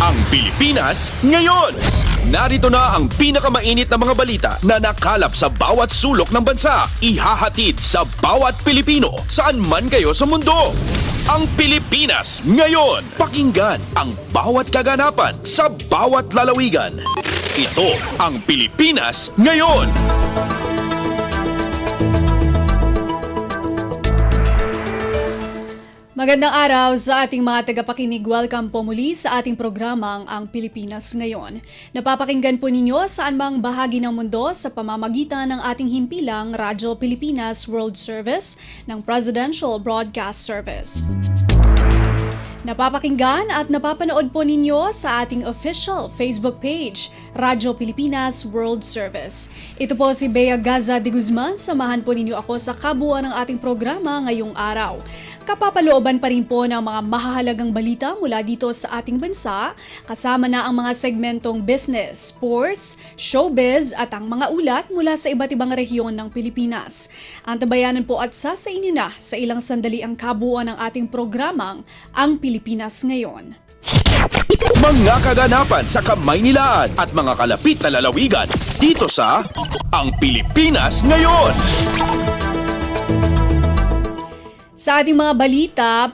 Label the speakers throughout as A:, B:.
A: Ang Pilipinas ngayon! Narito na ang pinakamainit na mga balita na nakalap sa bawat sulok ng bansa. Ihahatid sa bawat Pilipino saan man kayo sa mundo. Ang Pilipinas ngayon! Pakinggan ang bawat kaganapan sa bawat lalawigan. Ito ang Pilipinas ngayon!
B: Magandang araw sa ating mga tagapakinig. Welcome po muli sa ating programang Ang Pilipinas Ngayon. Napapakinggan po ninyo saan mang bahagi ng mundo sa pamamagitan ng ating himpilang Radyo Pilipinas World Service ng Presidential Broadcast Service. Napapakinggan at napapanood po ninyo sa ating official Facebook page, Radyo Pilipinas World Service. Ito po si Bea Gaza de Guzman. Samahan po ninyo ako sa kabuuan ng ating programa ngayong araw. Kapapalooban pa rin po ng mga mahahalagang balita mula dito sa ating bansa, kasama na ang mga segmentong business, sports, showbiz at ang mga ulat mula sa iba't ibang rehiyon ng Pilipinas. Antabayanan po at sa inyo na sa ilang sandali ang kabuuan ng ating programang Ang Pilipinas Ngayon.
A: Mga kaganapan sa Kamaynilaan at mga kalapit na lalawigan dito sa Ang Pilipinas Ngayon!
B: Sa ating mga balita,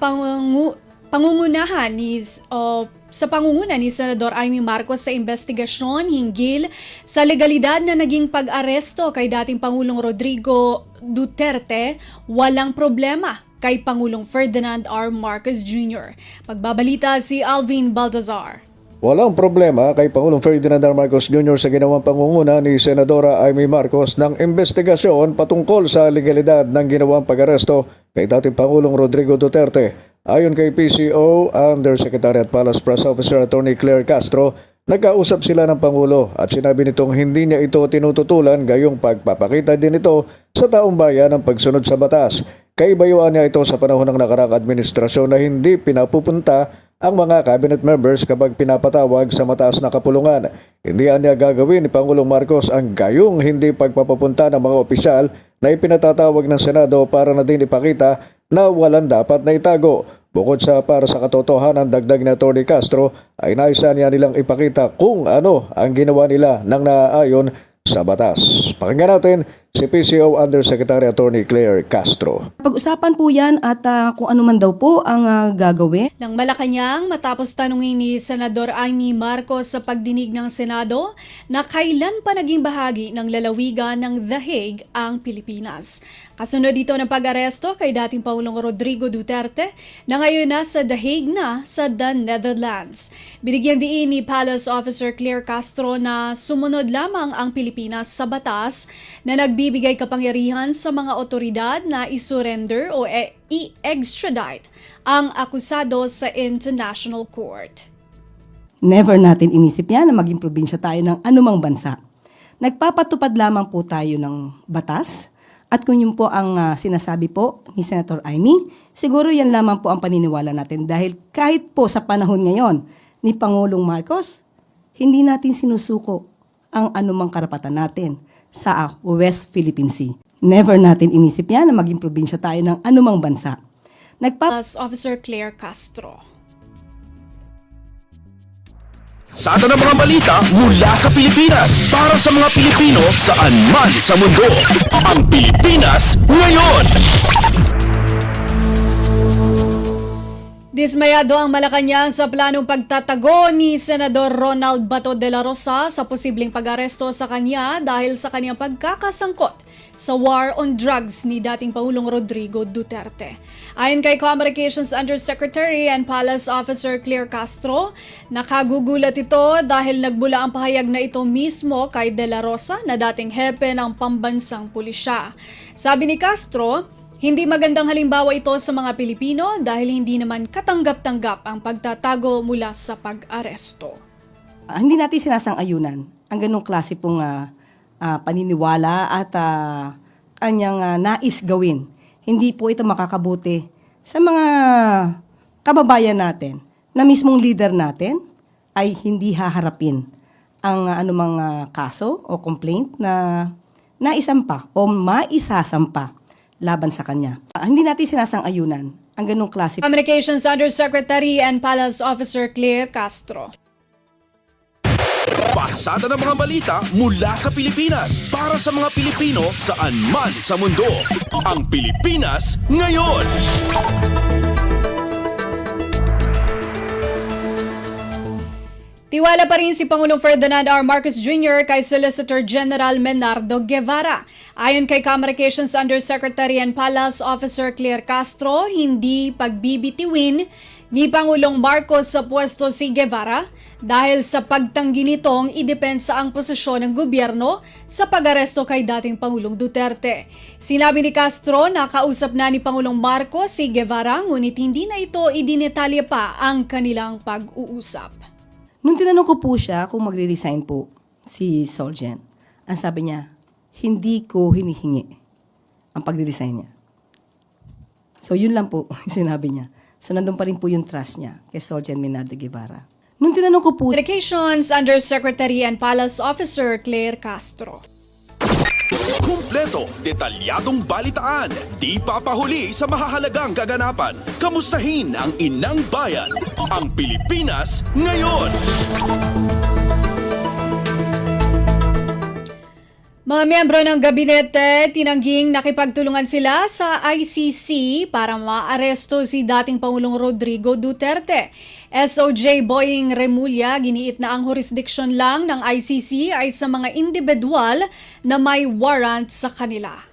B: sa pangunguna ni Senador Amy Marcos sa investigasyon hinggil sa legalidad na naging pag-aresto kay dating Pangulong Rodrigo Duterte, walang problema kay Pangulong Ferdinand R. Marcos Jr. Magbabalita si Alvin Baltazar.
C: Walang problema kay Pangulong Ferdinand R. Marcos Jr. sa ginawang pangunguna ni Senadora Amy Marcos ng investigasyon patungkol sa legalidad ng ginawang pag-aresto kay dating Pangulong Rodrigo Duterte. Ayon kay PCO Undersecretary at Palace Press Officer Attorney Claire Castro, nagkausap sila ng Pangulo at sinabi nitong hindi niya ito tinututulan gayong pagpapakita din ito sa taong bayan ng pagsunod sa batas. Kaibayuan niya ito sa panahon ng nakaraang administrasyon na hindi pinapupunta ang mga cabinet members kapag pinapatawag sa mataas na kapulungan. Hindi niya gagawin ni Pangulong Marcos ang gayong hindi pagpapapunta ng mga opisyal na ipinatatawag ng Senado para na din ipakita na walang dapat na itago. Bukod sa para sa katotohanan, dagdag ni Atty. Castro ay naisa niya nilang ipakita kung ano ang ginawa nila nang naaayon sa batas. Pakinggan natin si PCO Undersecretary Attorney Claire Castro.
D: Pag-usapan po yan at kung ano man daw po ang gagawin.
B: Nang Malacanang, matapos tanungin ni Senador Amy Marcos sa pagdinig ng Senado na kailan pa naging bahagi ng lalawigan ng The Hague ang Pilipinas. Kasunod dito ng pag-aresto kay dating Pangulong Rodrigo Duterte na ngayon nasa The Hague na sa The Netherlands. Binigyan diin ni Palace Officer Claire Castro na sumunod lamang ang Pilipinas sa batas na nagbibigay kapangyarihan sa mga otoridad na isurrender o i-extradite ang akusado sa International Court.
D: Never natin inisip yan na maging probinsya tayo ng anumang bansa. Nagpapatupad lamang po tayo ng batas at kung yun po ang sinasabi po ni Senator Amy, siguro yan lamang po ang paniniwala natin dahil kahit po sa panahon ngayon ni Pangulong Marcos, hindi natin sinusuko ang anumang karapatan natin sa West Philippine Sea. Never natin inisip yan na maging probinsya tayo ng anumang bansa.
B: Plus Officer Claire Castro.
A: Sa atin ang mga balita mula sa Pilipinas para sa mga Pilipino saan man sa mundo. Ang Pilipinas ngayon!
B: Dismayado ang Malacanang sa planong pagtatago ni Senador Ronald Bato de la Rosa sa posibleng pag-aresto sa kanya dahil sa kanyang pagkakasangkot sa war on drugs ni dating Pangulong Rodrigo Duterte. Ayon kay Communications Undersecretary and Palace Officer Claire Castro, nakagugulat ito dahil nagbula ang pahayag na ito mismo kay de la Rosa na dating hepe ng pambansang pulisya. Sabi ni Castro, hindi magandang halimbawa ito sa mga Pilipino dahil hindi naman katanggap-tanggap ang pagtatago mula sa pag-aresto.
D: Hindi natin sinasang-ayunan ang ganong klase pong paniniwala at kanyang nais gawin. Hindi po ito makakabuti sa mga kababayan natin na mismong leader natin ay hindi haharapin ang anumang kaso o complaint na naisampa o maisasampa laban sa kanya. Hindi natin sinasang-ayunan ang ganong klase.
B: Communications Undersecretary and Palace Officer Claire Castro.
A: Pasada ng mga balita mula sa Pilipinas para sa mga Pilipino saan man sa mundo. Ang Pilipinas ngayon.
B: Tiwala pa rin si Pangulong Ferdinand R. Marcos Jr. kay Solicitor General Menardo Guevara. Ayon kay Communications Undersecretary and Palace Officer Claire Castro, hindi pagbibitiwin ni Pangulong Marcos sa pwesto si Guevara dahil sa pagtanggi nitong idepensa ang posisyon ng gobyerno sa pag-aresto kay dating Pangulong Duterte. Sinabi ni Castro na kausap na ni Pangulong Marcos si Guevara ngunit hindi na ito idinetalye pa ang kanilang pag-uusap.
D: Nung tinanong ko po siya kung magre-resign po si Solgen, ang sabi niya, hindi ko hinihingi ang pagre-resign niya. So yun lang po yung sinabi niya. So nandun pa rin po yung trust niya kay Solgen Menardo Guevara. Nung tinanong ko po,
B: Communications Undersecretary and Palace Officer Claire Castro.
A: Kumpleto, detalyadong balitaan, di papahuli sa mahahalagang kaganapan. Kamustahin ang inang bayan, ang Pilipinas ngayon.
B: Mga miyembro ng gabinete tinangging nakipagtulungan sila sa ICC para maaresto si dating Pangulong Rodrigo Duterte. SOJ Boying Remulla giniit na ang jurisdiction lang ng ICC ay sa mga individual na may warrant sa kanila.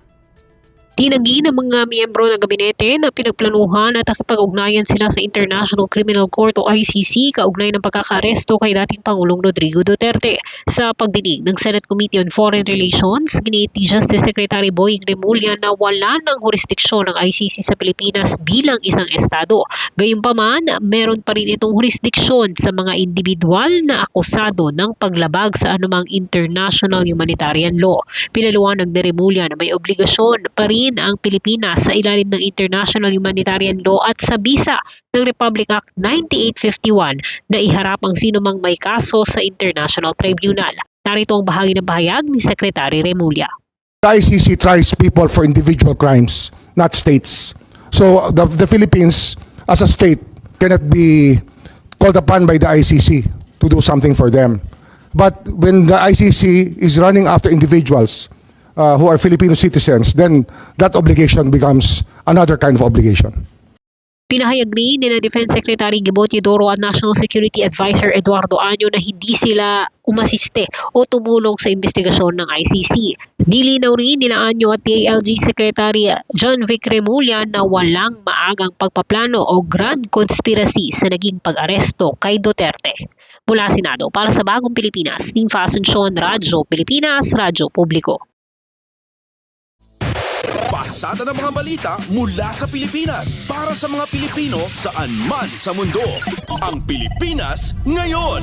E: Tinanggi ng mga miyembro ng gabinete na pinagplanuhan at nakipag-ugnayan sila sa International Criminal Court o ICC kaugnay ng pagkakaresto kay dating Pangulong Rodrigo Duterte. Sa pagdinig ng Senate Committee on Foreign Relations, giniit ni Justice Secretary Boying Remulla na wala ng jurisdiksyon ng ICC sa Pilipinas bilang isang estado. Gayunpaman, meron pa rin itong jurisdiksyon sa mga individual na akusado ng paglabag sa anumang international humanitarian law. Pinaliwanag ni Remulla na may obligasyon pa rin ang Pilipinas sa ilalim ng International Humanitarian Law at sa bisa ng Republic Act 9851 na iharap ang sinumang may kaso sa International Tribunal. Narito ang bahagi ng pahayag ni Secretary Remulla.
F: The ICC tries people for individual crimes, not states. So the Philippines as a state cannot be called upon by the ICC to do something for them. But when the ICC is running after individuals who are Filipino citizens, then that obligation becomes another kind of obligation.
E: Pinahayag rin ni Defense Secretary Gibo Teodoro at National Security Advisor Eduardo Año na hindi sila umasiste o tumulong sa investigasyon ng ICC. Nilinaw rin nila Año at DILG Secretary John Vic Remulla na walang maagang pagpaplano o grand conspiracy sa naging pag-aresto kay Duterte. Mula Senado, para sa Bagong Pilipinas, Ninfa Asuncion, Radyo Pilipinas, Radyo Publiko.
A: Pasada ng mga balita mula sa Pilipinas para sa mga Pilipino saan man sa mundo. Ang Pilipinas ngayon.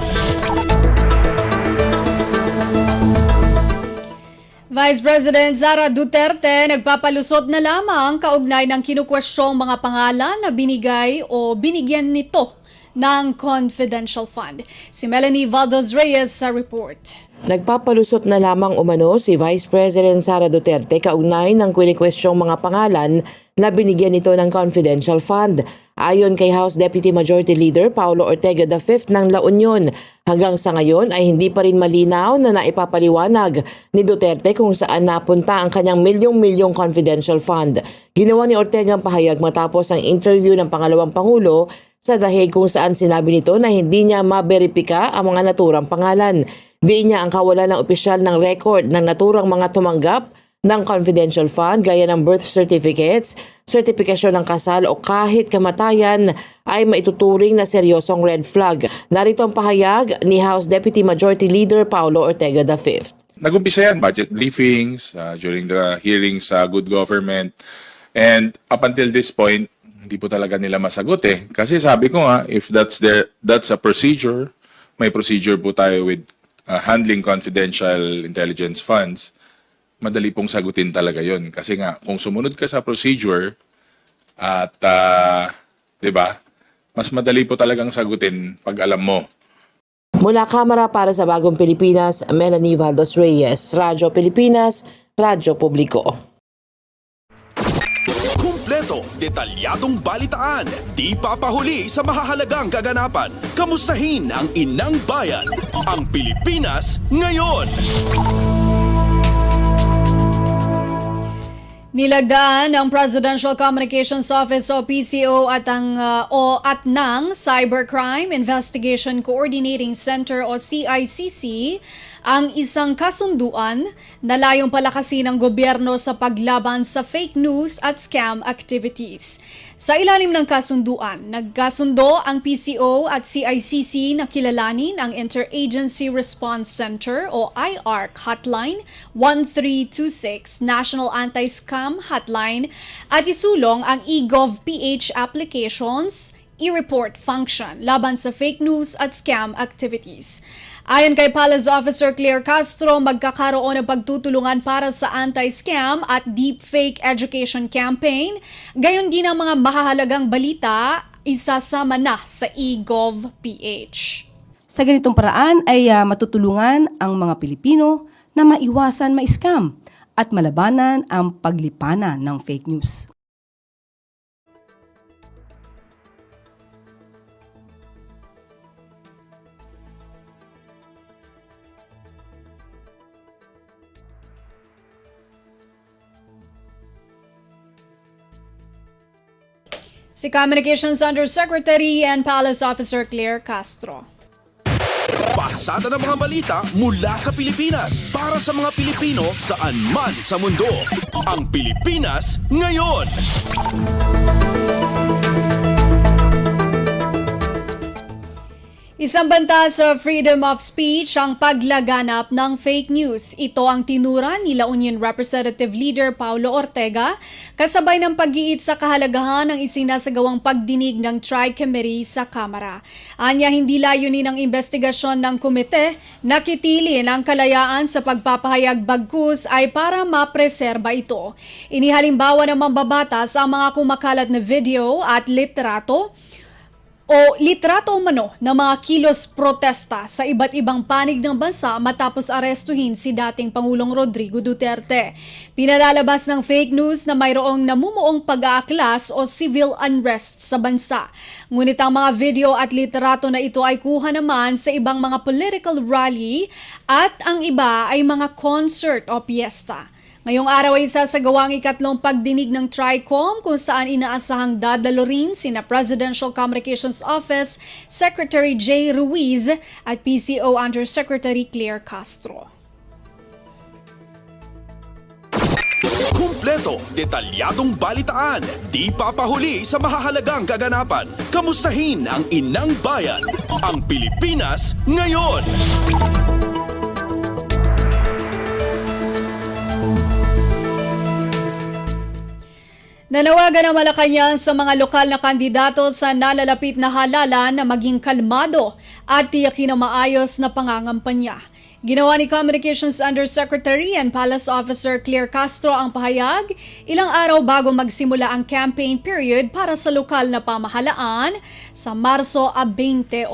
B: Vice President Sara Duterte nagpapalusot na lamang kaugnay ng kinukwestyong mga pangalan na binigay o binigyan nito ng confidential fund. Si Melanie Valdos Reyes sa report.
G: Nagpapalusot na lamang umano si Vice President Sara Duterte kaugnay ng kinikwestyong mga pangalan na binigyan nito ng confidential fund. Ayon kay House Deputy Majority Leader Paulo Ortega V ng La Union, hanggang sa ngayon ay hindi pa rin malinaw na naipapaliwanag ni Duterte kung saan napunta ang kanyang milyong-milyong confidential fund. Ginawa ni Ortega ang pahayag matapos ang interview ng pangalawang Pangulo sa The Hague kung saan sinabi nito na hindi niya maberipika ang mga naturang pangalan. Di niya ang kawalan ng opisyal ng record ng naturang mga tumanggap ng confidential fund gaya ng birth certificates, sertipikasyon ng kasal o kahit kamatayan ay maituturing na seryosong red flag. Narito ang pahayag ni House Deputy Majority Leader Paulo Ortega V.
H: Nag-umpisa yan, budget briefings, during the hearings sa good government. And up until this point, hindi po talaga nila masagot eh. Kasi sabi ko nga, if that's a procedure, may procedure po tayo with handling confidential intelligence funds, madali pong sagutin talaga yon. Kasi nga, kung sumunod ka sa procedure at, di ba, mas madali po talagang sagutin pag alam mo.
G: Mula Kamara para sa Bagong Pilipinas, Melanie Valdos Reyes, Radyo Pilipinas, Radyo Publiko.
A: Kumpleto, detalyadong balitaan, di papahuli sa mahahalagang kaganapan. Kamustahin ang inang bayan, ang Pilipinas ngayon.
B: Nilagdaan ng Presidential Communications Office o PCO at ng Cybercrime Investigation Coordinating Center o CICC ang isang kasunduan na layong palakasin ng gobyerno sa paglaban sa fake news at scam activities. Sa ilalim ng kasunduan, nagkasundo ang PCO at CICC na kilalanin ang Interagency Response Center o IARC Hotline 1326 National Anti-Scam Hotline at isulong ang eGov.ph applications e-report function laban sa fake news at scam activities. Ayon kay Palace Officer Claire Castro, magkakaroon ng pagtutulungan para sa anti-scam at deepfake education campaign. Gayon din ang mga mahahalagang balita isasama na sa eGov.ph.
D: Sa ganitong paraan ay matutulungan ang mga Pilipino na maiwasan ma-scam at malabanan ang paglipanan ng fake news.
B: Si Communications Undersecretary and Palace Officer Claire Castro.
A: Pasada ng mga balita mula sa Pilipinas para sa mga Pilipino saan man sa mundo. Ang Pilipinas ngayon.
B: Isang banta sa freedom of speech ang paglaganap ng fake news. Ito ang tinura ni La Union Representative Leader Paulo Ortega kasabay ng pag-iit sa kahalagahan ng isinasagawang pagdinig ng Tri-Committee sa Kamara. Anya hindi layunin ng investigasyon ng komite na kitilin ang kalayaan sa pagpapahayag bagkus ay para mapreserba ito. Inihalimbawa ng mambabatas ang mga kumakalat na video at litrato umano ng mga kilos protesta sa iba't ibang panig ng bansa matapos arestuhin si dating Pangulong Rodrigo Duterte. Pinalalabas ng fake news na mayroong namumuong pag-aaklas o civil unrest sa bansa. Ngunit ang mga video at litrato na ito ay kuha naman sa ibang mga political rally at ang iba ay mga concert o piyesta. Ngayong araw ay sasagawa ang ikatlong pagdinig ng TRICOM kung saan inaasahang dadalo rin sina Presidential Communications Office Secretary Jay Ruiz at PCO Undersecretary Claire Castro.
A: Kumpleto, detalyadong balitaan, di papahuli sa mahahalagang kaganapan. Kamustahin ang inang bayan, ang Pilipinas ngayon.
B: Nanawagan ang Malacanang sa mga lokal na kandidato sa nalalapit na halalan na maging kalmado at tiyakin ang maayos na pangangampanya. Ginawa ni Communications Undersecretary and Palace Officer Claire Castro ang pahayag ilang araw bago magsimula ang campaign period para sa lokal na pamahalaan sa Marso 28.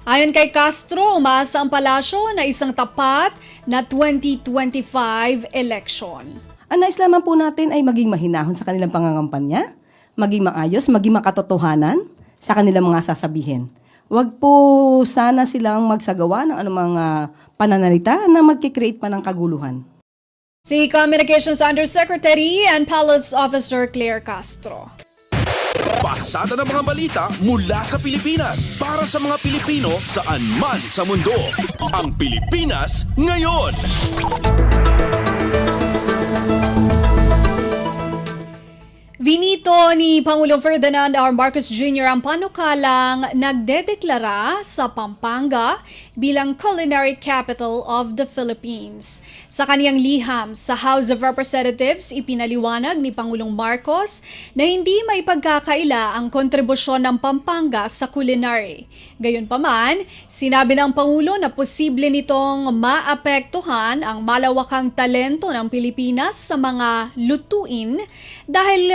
B: Ayon kay Castro, umaasa ang palasyo na isang tapat na 2025 election.
D: Ang nais lamang po natin ay maging mahinahon sa kanilang pangangampanya, maging maayos, maging makatotohanan sa kanilang mga sasabihin. Huwag po sana silang magsagawa ng anumang pananalita na magkikreate pa ng kaguluhan.
B: Si Communications Undersecretary and Palace Officer Claire Castro.
A: Pasada ng mga balita mula sa Pilipinas para sa mga Pilipino saan man sa mundo. Ang Pilipinas ngayon.
B: Vinito ni Pangulong Ferdinand R. Marcos Jr. ang panukalang nagdedeklara sa Pampanga bilang culinary capital of the Philippines. Sa kaniyang liham sa House of Representatives, ipinaliwanag ni Pangulong Marcos na hindi may pagkakaila ang kontribusyon ng Pampanga sa culinary. Gayunpaman, sinabi ng Pangulo na posible nitong maapektuhan ang malawakang talento ng Pilipinas sa mga lutuin dahil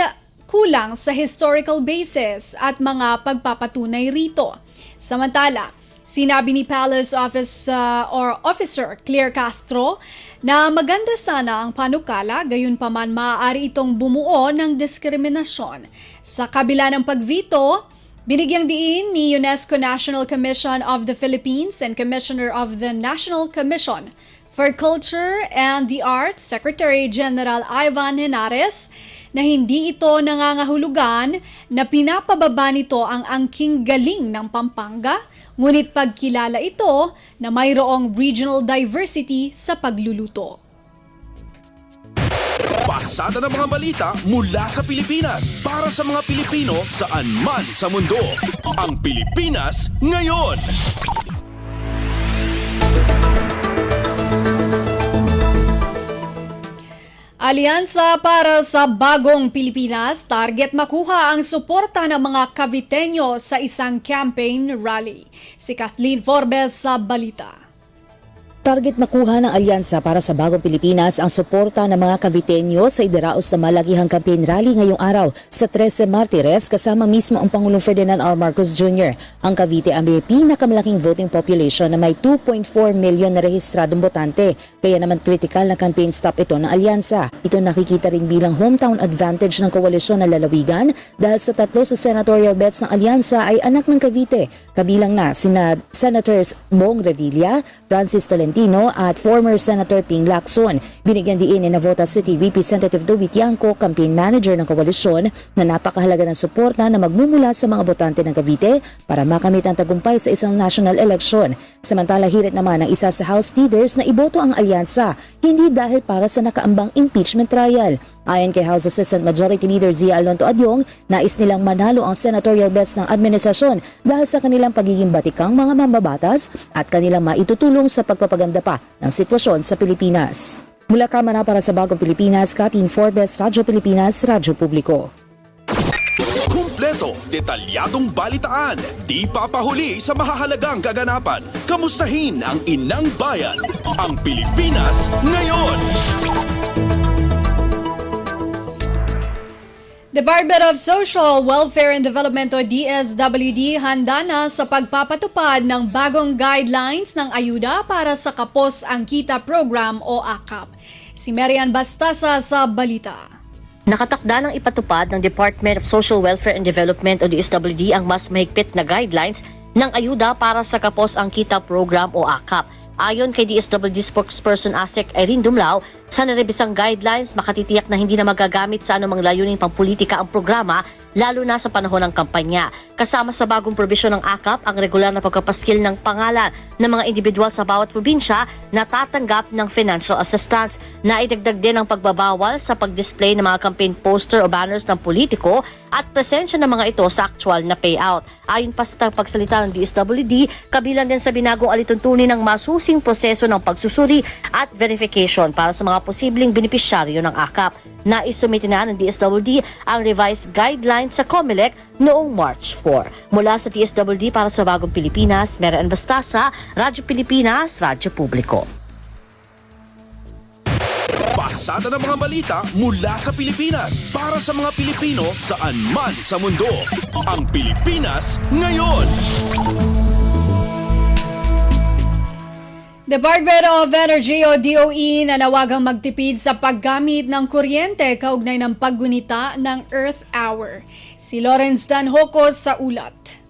B: kulang sa historical basis at mga pagpapatunay rito. Samantala, Sinabi ni Palace Officer Claire Castro na maganda sana ang panukala, gayunpaman maaari itong bumuo ng diskriminasyon. Sa kabila ng pagvito, binigyang diin ni UNESCO National Commission of the Philippines and Commissioner of the National Commission for Culture and the Arts, Secretary General Ivan Henares, na hindi ito nangangahulugan na pinapababa nito ang angking galing ng Pampanga, ngunit pagkilala ito na mayroong regional diversity sa pagluluto.
A: Pasada ng mga balita mula sa Pilipinas para sa mga Pilipino saan man sa mundo. Ang Pilipinas Ngayon.
B: Alyansa para sa Bagong Pilipinas, target makuha ang suporta ng mga Caviteño sa isang campaign rally. Si Kathleen Forbes sa balita.
I: Target makuha ng Alyansa para sa Bagong Pilipinas ang suporta ng mga Caviteño sa idaraos na malagihang campaign rally ngayong araw sa 13 Martires kasama mismo ang Pangulong Ferdinand R. Marcos Jr. Ang Cavite ang may pinakamalaking voting population na may 2.4 milyon na rehistradong botante, kaya naman kritikal na campaign stop ito ng Alyansa. Ito nakikita rin bilang hometown advantage ng koalisyon na lalawigan dahil sa 3 sa senatorial bets ng Alyansa ay anak ng Cavite, kabilang na sina Senators Bong Revilla, Francis Tolentino at former Senator Ping Lacson. Binigyan diin ni Navotas City Representative Dovit Yanco, campaign manager ng koalisyon, na napakahalaga ng suporta na magmumula sa mga botante ng Cavite para makamit ang tagumpay sa isang national election. Samantala, hirit naman ng isa sa House leaders na iboto ang Alyansa, hindi dahil para sa nakaambang impeachment trial. Ayon kay House Assistant Majority Leader Zia Alonto Adyong, nais nilang manalo ang senatorial bets ng administrasyon dahil sa kanilang pagiging batikang mga mambabatas at kanilang maitutulong sa pagpapaganda pa ng sitwasyon sa Pilipinas. Mula Kamara para sa Bagong Pilipinas, Kathleen Forbes, Radyo Pilipinas, Radyo Publiko.
A: Kumpleto, detalyadong balitaan, di papahuli sa mahahalagang kaganapan. Kamustahin ang inang bayan, ang Pilipinas Ngayon.
B: Department of Social Welfare and Development o DSWD handa na sa pagpapatupad ng bagong guidelines ng ayuda para sa Kapos ang Kita Program o AKAP. Si Marian Bastasa sa balita.
J: Nakatakda ng ipatupad ng Department of Social Welfare and Development o DSWD ang mas mahigpit na guidelines ng ayuda para sa Kapos ang Kita Program o AKAP. Ayon kay DSWD spokesperson ASEC Irene Dumlao, sa narebisang guidelines makatitiyak na hindi na magagamit sa anumang layuning pampolitika ang programa, lalo na sa panahon ng kampanya. Kasama sa bagong probisyon ng AKAP ang regular na pagpapaskil ng pangalan ng mga individual sa bawat probinsya na tatanggap ng financial assistance. Naidagdag din ang pagbabawal sa pag-display ng mga campaign poster o banners ng politiko at presensya ng mga ito sa actual na payout. Ayon pa sa pagsalita ng DSWD, kabilang din sa binagong alituntunin ng masusing proseso ng pagsusuri at verification para sa mga posibleng benepisyaryo ng AKAP. Naisumite na ng DSWD ang revised guidelines sa COMELEC noong March 4. Mula sa DSWD para sa Bagong Pilipinas, Marian Bastasa, Radyo Pilipinas, Radyo Publiko.
A: Pasada ng mga balita mula sa Pilipinas para sa mga Pilipino saan man sa mundo. Ang Pilipinas Ngayon.
B: Department of Energy o DOE nanawagang magtipid sa paggamit ng kuryente kaugnay ng paggunita ng Earth Hour. Si Lawrence Danhocos sa ulat.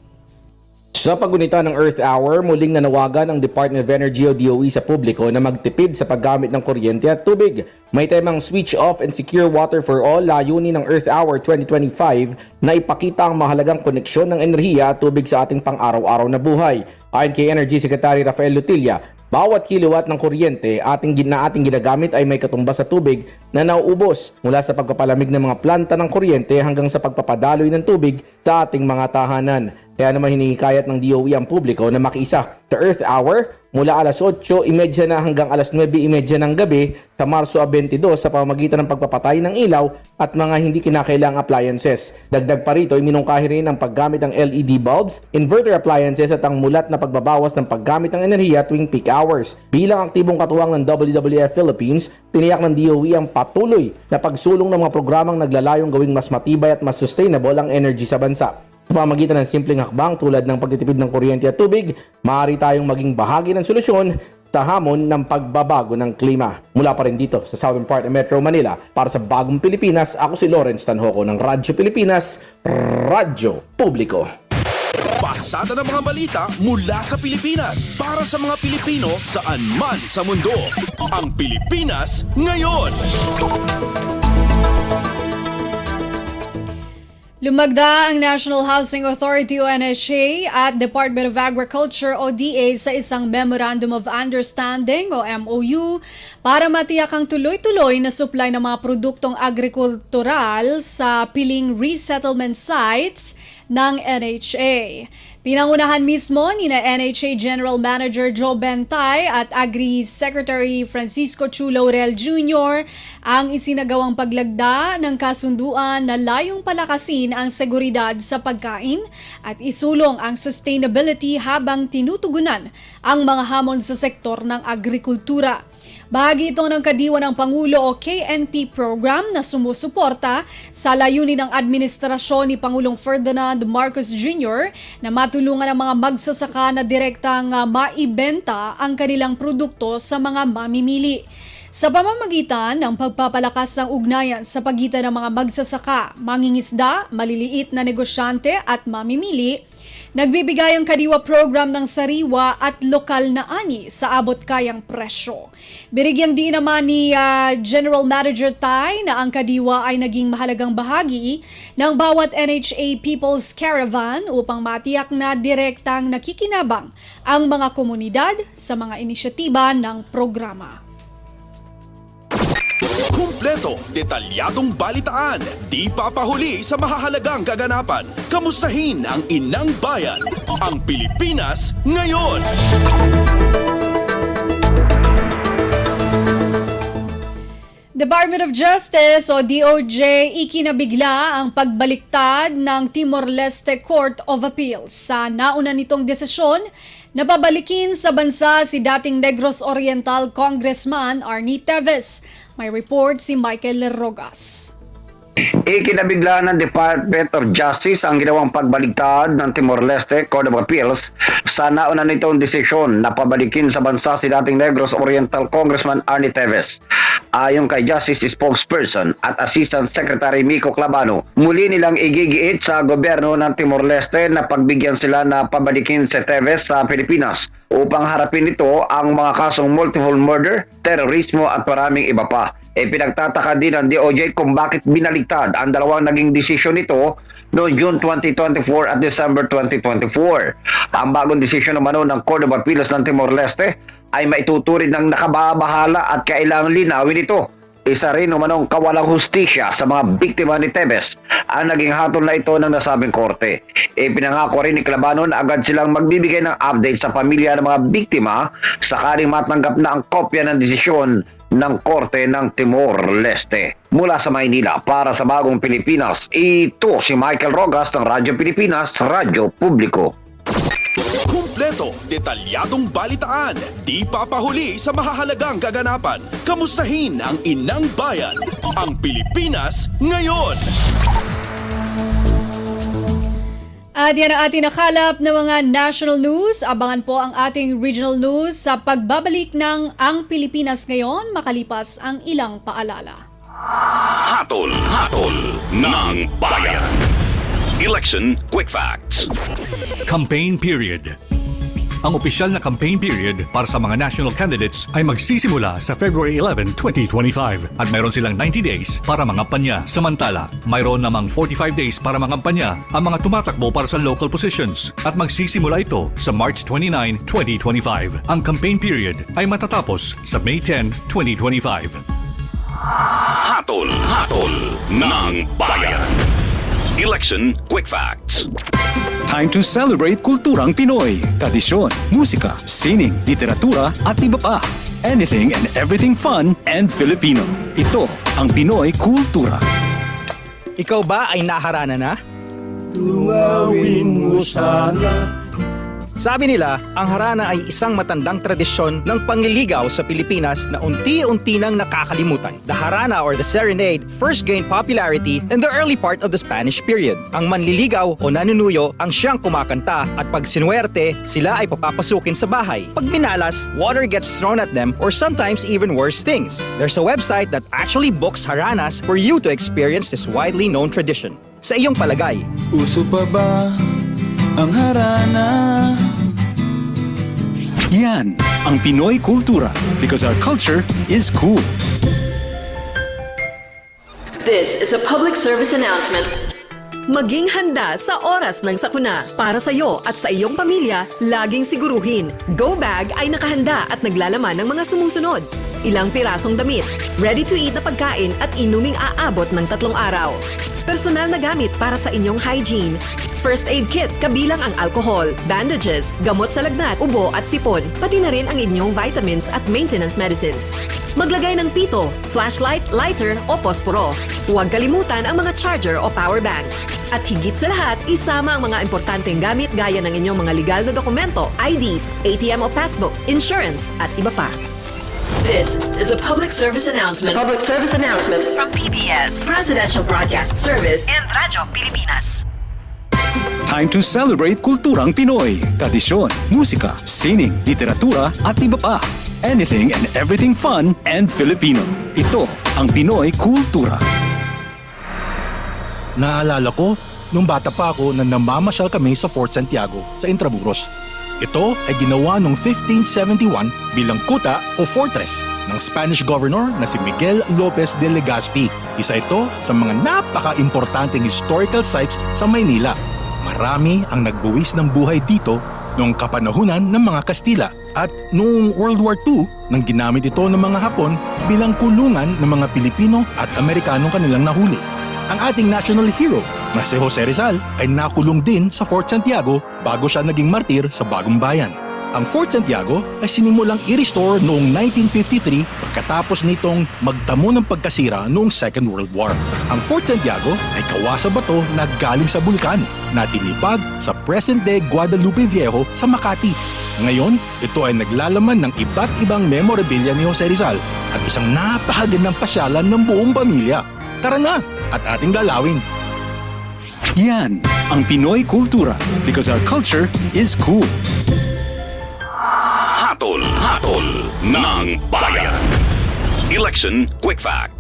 K: Sa paggunita ng Earth Hour, muling nanawagan ang Department of Energy o DOE sa publiko na magtipid sa paggamit ng kuryente at tubig. May temang Switch Off and Secure Water for All, layunin ng Earth Hour 2025 na ipakita ang mahalagang koneksyon ng enerhiya at tubig sa ating pang-araw-araw na buhay. Ayon kay Energy Secretary Rafael Lutilla, bawat kilowatt ng kuryente ating ginagamit ay may katumbas sa tubig na nauubos mula sa pagpapalamig ng mga planta ng kuryente hanggang sa pagpapadaloy ng tubig sa ating mga tahanan. Kaya naman hinihikayat ng DOE ang publiko na makiisa sa Earth Hour mula alas 8:30 na hanggang alas 9:30 ng gabi sa Marso 22 sa pamamagitan ng pagpapatay ng ilaw at mga hindi kinakailangang appliances. Dagdag pa rito, iminungkahi rin ang paggamit ng LED bulbs, inverter appliances at ang mulat na pagbabawas ng paggamit ng enerhiya tuwing peak hours. Bilang aktibong katuwang ng WWF Philippines, tiniyak ng DOE ang patuloy na pagsulong ng mga programang naglalayong gawing mas matibay at mas sustainable ang energy sa bansa. Sa pamamagitan ng simpleng hakbang tulad ng pagtitipid ng kuryente at tubig, maaari tayong maging bahagi ng solusyon sa hamon ng pagbabago ng klima. Mula pa rin dito sa southern part ng Metro Manila, para sa Bagong Pilipinas, ako si Lawrence Tanhoco ng Radyo Pilipinas, Radyo Publiko.
A: Pasada ng mga balita mula sa Pilipinas para sa mga Pilipino saan man sa mundo. Ang Pilipinas ngayon.
B: Lumagda ang National Housing Authority o NHA at Department of Agriculture o DA sa isang Memorandum of Understanding o MOU para matiyak ang tuloy-tuloy na supply ng mga produktong agrikultural sa piling resettlement sites ng NHA. Pinangunahan mismo ni na NHA General Manager Joe Bentay at Agri Secretary Francisco Chu Laurel Jr. ang isinagawang paglagda ng kasunduan na layong palakasin ang seguridad sa pagkain at isulong ang sustainability habang tinutugunan ang mga hamon sa sektor ng agrikultura. Bahagi ito ng Kadiwa ng Pangulo o KNP program na sumusuporta sa layunin ng administrasyon ni Pangulong Ferdinand Marcos Jr. na matulungan ang mga magsasaka na direktang maibenta ang kanilang produkto sa mga mamimili. Sa pamamagitan ng pagpapalakas ng ugnayan sa pagitan ng mga magsasaka, mangingisda, maliliit na negosyante at mamimili, nagbibigay ang Kadiwa program ng sariwa at lokal na ani sa abot kayang presyo. Binigyang diin naman ni General Manager Tai na ang Kadiwa ay naging mahalagang bahagi ng bawat NHA People's Caravan upang matiyak na direktang nakikinabang ang mga komunidad sa mga inisyatiba ng programa.
A: Kumpleto, detalyadong balitaan, di papahuli sa mahahalagang kaganapan. Kamustahin ang inang bayan, ang Pilipinas ngayon.
B: Department of Justice o DOJ ikinabigla ang pagbaliktad ng Timor-Leste Court of Appeals sa nauna nitong desisyon na babalikin sa bansa si dating Negros Oriental Congressman Arnie Teves. May report si Michael Rogas.
L: Ikinabigla ng Department of Justice ang ginawang pagbaligtad ng Timor-Leste Court of Appeals sa nauna nitong desisyon na pabalikin sa bansa si dating Negros Oriental Congressman Arnie Teves. Ayon kay Justice Spokesperson at Assistant Secretary Miko Clavano, muli nilang igigiit sa gobyerno ng Timor-Leste na pagbigyan sila na pabalikin si Teves sa Pilipinas upang harapin ito ang mga kasong multiple murder, terorismo at maraming iba pa. Pinagtataka din ng DOJ kung bakit binaligtad ang dalawang naging desisyon nito noong June 2024 at December 2024. Ang bagong desisyon naman ng Court of Appeals ng Timor-Leste ay maituturing ng nakababahala at kailangang linawin ito. Isa rin umanong kawalang hustisya sa mga biktima ni Teves ang naging hatol na ito ng nasabing korte. Pinangako rin ni Clavano na agad silang magbibigay ng update sa pamilya ng mga biktima sakaling matanggap na ang kopya ng desisyon ng Korte ng Timor-Leste. Mula sa Maynila para sa Bagong Pilipinas, ito si Michael Rogas ng Radyo Pilipinas, Radyo Publiko.
A: Kumpleto, detalyadong balitaan, di papahuli sa mahahalagang kaganapan. Kamustahin ang inang bayan, ang Pilipinas ngayon.
B: At yan ang ating nakalap ng mga national news. Abangan po ang ating regional news sa pagbabalik ng Ang Pilipinas Ngayon makalipas ang ilang paalala.
M: Hatol ng bayan. Election Quick Facts.
N: Campaign period. Ang opisyal na campaign period para sa mga national candidates ay magsisimula sa February 11, 2025 at mayroon silang 90 days para mangampanya. Samantala, mayroon namang 45 days para mangampanya ang mga tumatakbo para sa local positions at magsisimula ito sa March 29, 2025. Ang campaign period ay matatapos sa May 10, 2025.
M: Hatol ng bayan. Election Quick Facts.
O: Time to celebrate kulturang Pinoy, tradisyon, musika, sining, literatura at iba pa. Anything and everything fun and Filipino. Ito ang Pinoy Kultura.
P: Ikaw ba ay naharana na?
Q: Tunawin mo sana
P: Sabi nila, ang harana ay isang matandang tradisyon ng panliligaw sa Pilipinas na unti-unti nang nakakalimutan. The harana or the serenade first gained popularity in the early part of the Spanish period. Ang manliligaw o nanunuyo ang siyang kumakanta at pag sinuwerte, sila ay papapasukin sa bahay. Pag minalas, water gets thrown at them or sometimes even worse things. There's a website that actually books haranas for you to experience this widely known tradition. Sa iyong palagay,
Q: Uso pa ba ang harana?
O: Yan ang Pinoy kultura because our culture is cool.
R: This is a public service announcement.
S: Maging handa sa oras ng sakuna. Para sa iyo at sa iyong pamilya, laging siguruhin, Go Bag ay nakahanda at naglalaman ng mga sumusunod. Ilang pirasong damit, ready-to-eat na pagkain at inuming aabot ng 3 araw. Personal na gamit para sa inyong hygiene. First aid kit kabilang ang alcohol, bandages, gamot sa lagnat, ubo at sipon, pati na rin ang inyong vitamins at maintenance medicines. Maglagay ng pito, flashlight, lighter o posporo. Huwag kalimutan ang mga charger o power bank. At higit sa lahat, isama ang mga importanteng gamit gaya ng inyong mga legal na dokumento, IDs, ATM o passbook, insurance at iba pa.
R: This is a public service announcement. Public service announcement from PBS, Presidential Broadcast Service, and Radyo Pilipinas.
O: Time to celebrate kulturang Pinoy. Tradisyon, musika, sining, literatura at iba pa. Anything and everything fun and Filipino. Ito ang Pinoy Kultura.
T: Naalala ko, nung bata pa ako na namamasyal kami sa Fort Santiago sa Intramuros. Ito ay ginawa noong 1571 bilang kuta o fortress ng Spanish governor na si Miguel Lopez de Legazpi. Isa ito sa mga napaka-importanteng historical sites sa Maynila. Marami ang nagbuwis ng buhay dito noong kapanahunan ng mga Kastila at noong World War II nang ginamit ito ng mga Hapon bilang kulungan ng mga Pilipino at Amerikanong kanilang nahuli. Ang ating national hero na si Jose Rizal ay nakulong din sa Fort Santiago bago siya naging martir sa Bagong Bayan. Ang Fort Santiago ay sinimulang i-restore noong 1953 pagkatapos nitong magtamo ng pagkasira noong Second World War. Ang Fort Santiago ay gawa sa bato na galing sa bulkan na tinipag sa present-day Guadalupe Viejo sa Makati. Ngayon, ito ay naglalaman ng iba't ibang memorabilia ni Jose Rizal at isang napakagandang pasyalan ng buong pamilya. Tara na at ating lalawin.
O: Yan ang Pinoy Kultura because our culture is cool.
M: Hatol ng bayan. Election Quick Facts.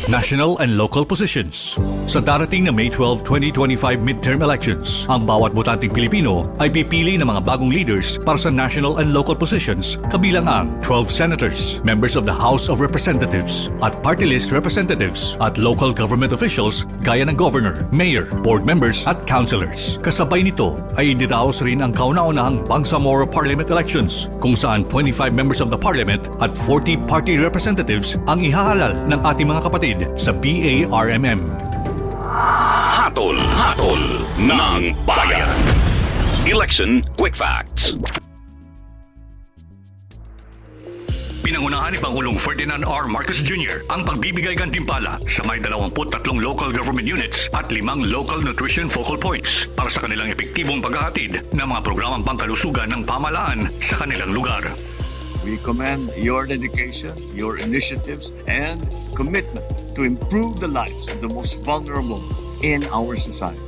N: National and local positions. Sa darating na May 12, 2025 midterm elections, ang bawat botanteng Pilipino ay pipili ng mga bagong leaders para sa national and local positions kabilang ang 12 senators, members of the House of Representatives, at party list representatives, at local government officials gaya ng governor, mayor, board members at councilors. Kasabay nito ay idiraos rin ang kauna-unahang Bangsamoro Parliament elections kung saan 25 members of the Parliament at 40 party representatives ang ihahalal ng ating mga kapatid sa BARMM.
M: Hatol ng bayan. Election Quick Facts.
N: Pinangunahan ni Pangulong Ferdinand R. Marcos Jr. ang pagbibigay gantimpala sa may 23 local government units at 5 local nutrition focal points para sa kanilang epektibong paghahatid ng mga programang pangkalusugan ng pamahalaan sa kanilang lugar.
U: We commend your dedication, your initiatives, and commitment to improve the lives of the most vulnerable in our society.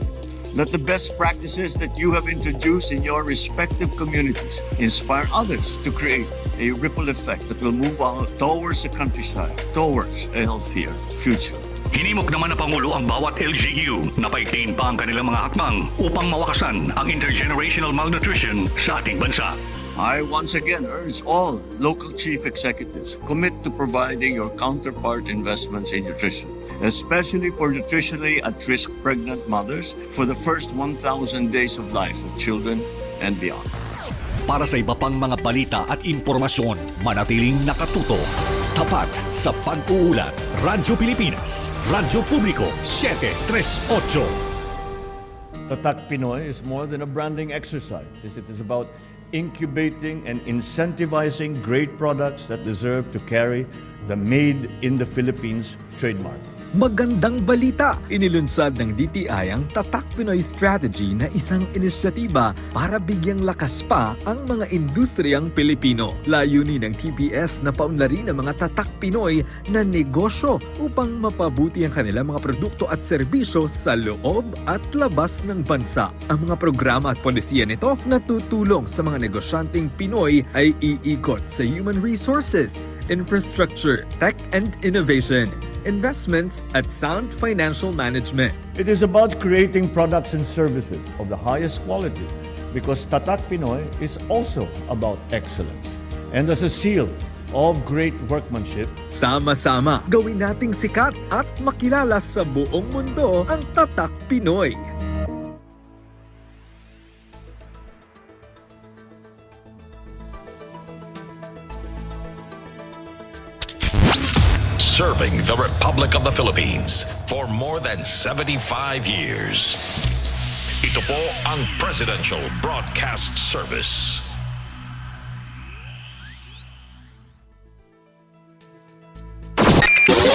U: Let the best practices that you have introduced in your respective communities inspire others to create a ripple effect that will move out towards the countryside, towards a healthier future.
N: Hinimok naman ng Pangulo ang bawat LGU na paigtingin pa ang kanilang mga hakbang upang mawakasan ang intergenerational malnutrition sa ating bansa.
U: I once again urge all local chief executives commit to providing your counterpart investments in nutrition, especially for nutritionally at-risk pregnant mothers for the first 1,000 days of life of children and beyond.
N: Para sa iba pang mga balita at impormasyon, manatiling nakatuto. Tapat sa pag-uulat. Radyo Pilipinas, Radyo Publiko, 738.
V: Tatak Pinoy is more than a branding exercise. It is about incubating and incentivizing great products that deserve to carry the Made in the Philippines trademark.
C: Magandang balita! Inilunsad ng DTI ang Tatak Pinoy Strategy na isang inisyatiba para bigyang lakas pa ang mga industriyang Pilipino. Layunin ng TPS na paunlarin ang mga Tatak Pinoy na negosyo upang mapabuti ang kanilang mga produkto at serbisyo sa loob at labas ng bansa. Ang mga programa at polisiya nito na tutulong sa mga negosyanteng Pinoy ay iikot sa human resources, infrastructure, tech and innovation, investments at sound financial management.
V: It is about creating products and services of the highest quality because Tatak Pinoy is also about excellence. And as a seal of great workmanship,
C: Sama-sama, gawin nating sikat at makilala sa buong mundo ang Tatak Pinoy.
M: Serving the Republic of the Philippines for more than 75 years. Ito po ang Presidential Broadcast Service.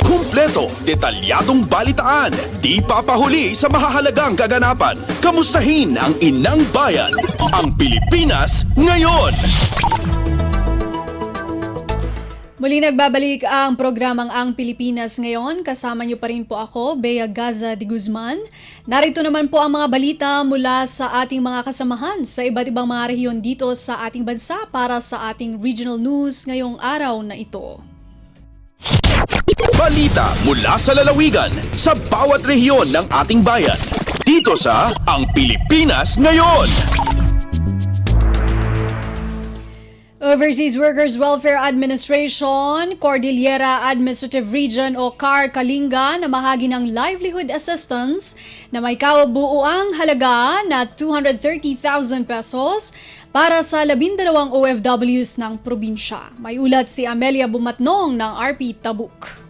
A: Kumpleto, detalyadong balitaan, di papahuli sa mahahalagang kaganapan. Kamustahin ang inang bayan, ang Pilipinas ngayon.
B: Muli nagbabalik ang programang Ang Pilipinas Ngayon. Kasama niyo pa rin po ako, Bea Gaza de Guzman. Narito naman po ang mga balita mula sa ating mga kasamahan sa iba't ibang mga rehiyon dito sa ating bansa para sa ating regional news ngayong araw na ito.
A: Balita mula sa lalawigan sa bawat rehiyon ng ating bayan. Dito sa Ang Pilipinas Ngayon.
B: Overseas Workers Welfare Administration, Cordillera Administrative Region o CAR Kalinga na mahagi ng livelihood assistance na may kabuuang halaga na 230,000 pesos para sa 12 OFWs ng probinsya. May ulat si Amelia Bumatnong ng RP Tabuk.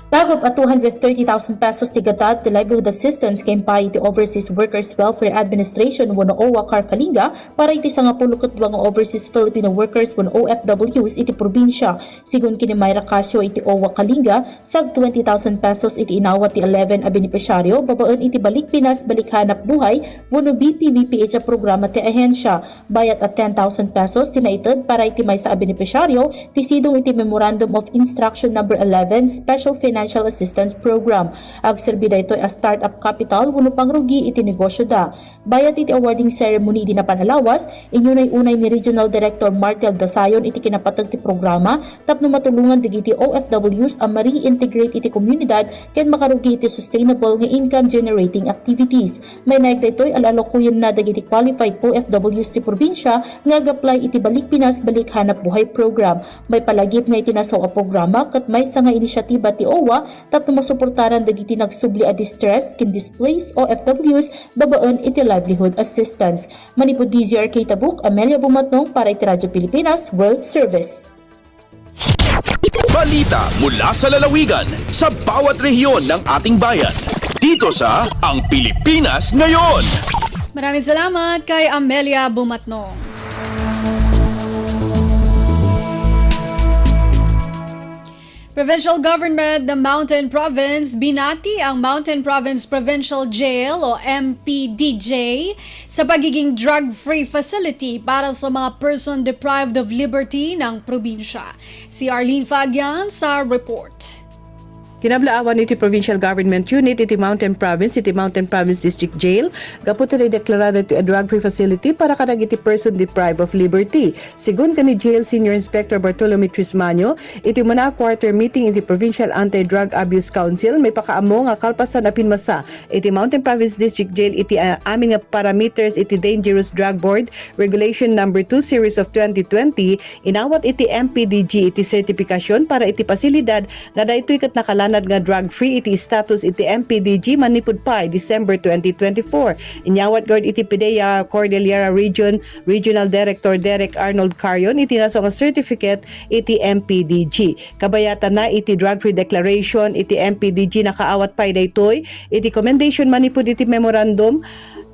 F: Dagop at 230,000 pesos tigatat ti livelihood assistance kay pay iti Overseas Workers Welfare Administration wano OWA CAR Kalinga para iti 12 nga Overseas Filipino Workers wano OFWs iti probinsya. Sigun kini Mayra Casio iti OWA Kalinga, sag 20,000 pesos iti inawat ti 11 a benepisyaryo, babaen iti Balik Pinas Balik Hanap Buhay wano BPBPH a programa ti ahensya. Bayat at 10,000 pesos tinaited para iti maysa a benepisyaryo ti sidong iti Memorandum of Instruction No. 11 Special Financial Assistance Program. Agserbida ito as startup capital wano pangrugi iti negosyo da. Bayat iti awarding ceremony di na panalawas, unay ni Regional Director Martel Dasayon iti kinapatag ti programa tapno matulungan digiti OFWs ang ma-reintegrate iti komunidad ken makarugi iti sustainable nga income generating activities. May naigda ito'y alalokuyan na digiti qualified OFWs ti probinsya ngaag-apply iti Balik Pinas Balik Hanap Buhay program. May palagip nga itinasaw a programa kat may nga inisyatiba ti OWA tapno masuportaran dagiti nagsubli a distress ken displaced OFWs babaan iti livelihood assistance. Manipod DZRK Tabuk, Amelia Bumatnong para iti Radyo Pilipinas World Service.
A: Balita mula sa lalawigan sa bawat rehiyon ng ating bayan. Dito sa Ang Pilipinas Ngayon.
B: Maraming salamat kay Amelia Bumatnong. Provincial Government ng Mountain Province binati ang Mountain Province Provincial Jail o MPDJ sa pagiging drug-free facility para sa mga person deprived of liberty ng probinsya. Si Arlene Fagian sa report.
W: Kinablaawan iti Provincial Government Unit iti Mountain Province District Jail gaputo na deklarada iti a drug-free facility para kadag iti person deprived of liberty. Sigun kani Jail Senior Inspector Bartolome Trismanio, iti mana quarter meeting iti Provincial Anti-Drug Abuse Council may pakaamo nga kalpasan na pinmasa iti Mountain Province District Jail iti aming parameters iti Dangerous Drug Board Regulation No. 2 Series of 2020 inawat iti MPDG iti sertifikasyon para iti pasilidad nga daytoy ket nakalanad nga drug-free iti status iti MPDG manipud pa December 2024. Inyawat gord iti PDEA Cordillera Regional Director Derek Arnold Carion iti naso nga certificate iti MPDG. Kabayatan na iti drug-free declaration iti MPDG nakaawat pa daytoy iti commendation manipud iti memorandum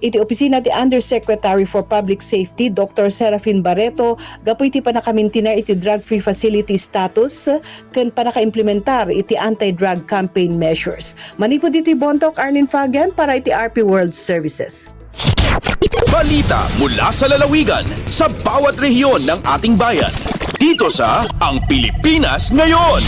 W: iti opisina ti Undersecretary for Public Safety Dr. Serafin Barreto gapu iti panakamintinar iti drug-free facility status ken panaka-implementar iti anti-drug campaign measures. Manipod iti Bontok Arlene Fagan para iti RP World Services.
A: Balita mula sa lalawigan sa bawat rehiyon ng ating bayan. Dito sa Ang Pilipinas Ngayon.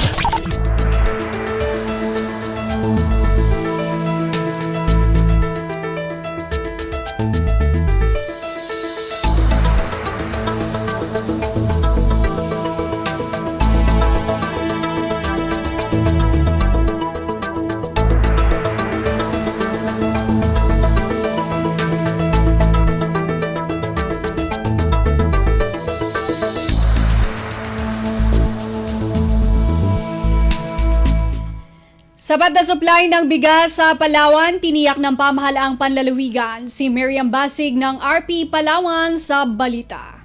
B: Sapat na supply ng bigas sa Palawan, tiniyak ng pamahalaang panlalawigan. Si Miriam Basig ng RP Palawan sa balita.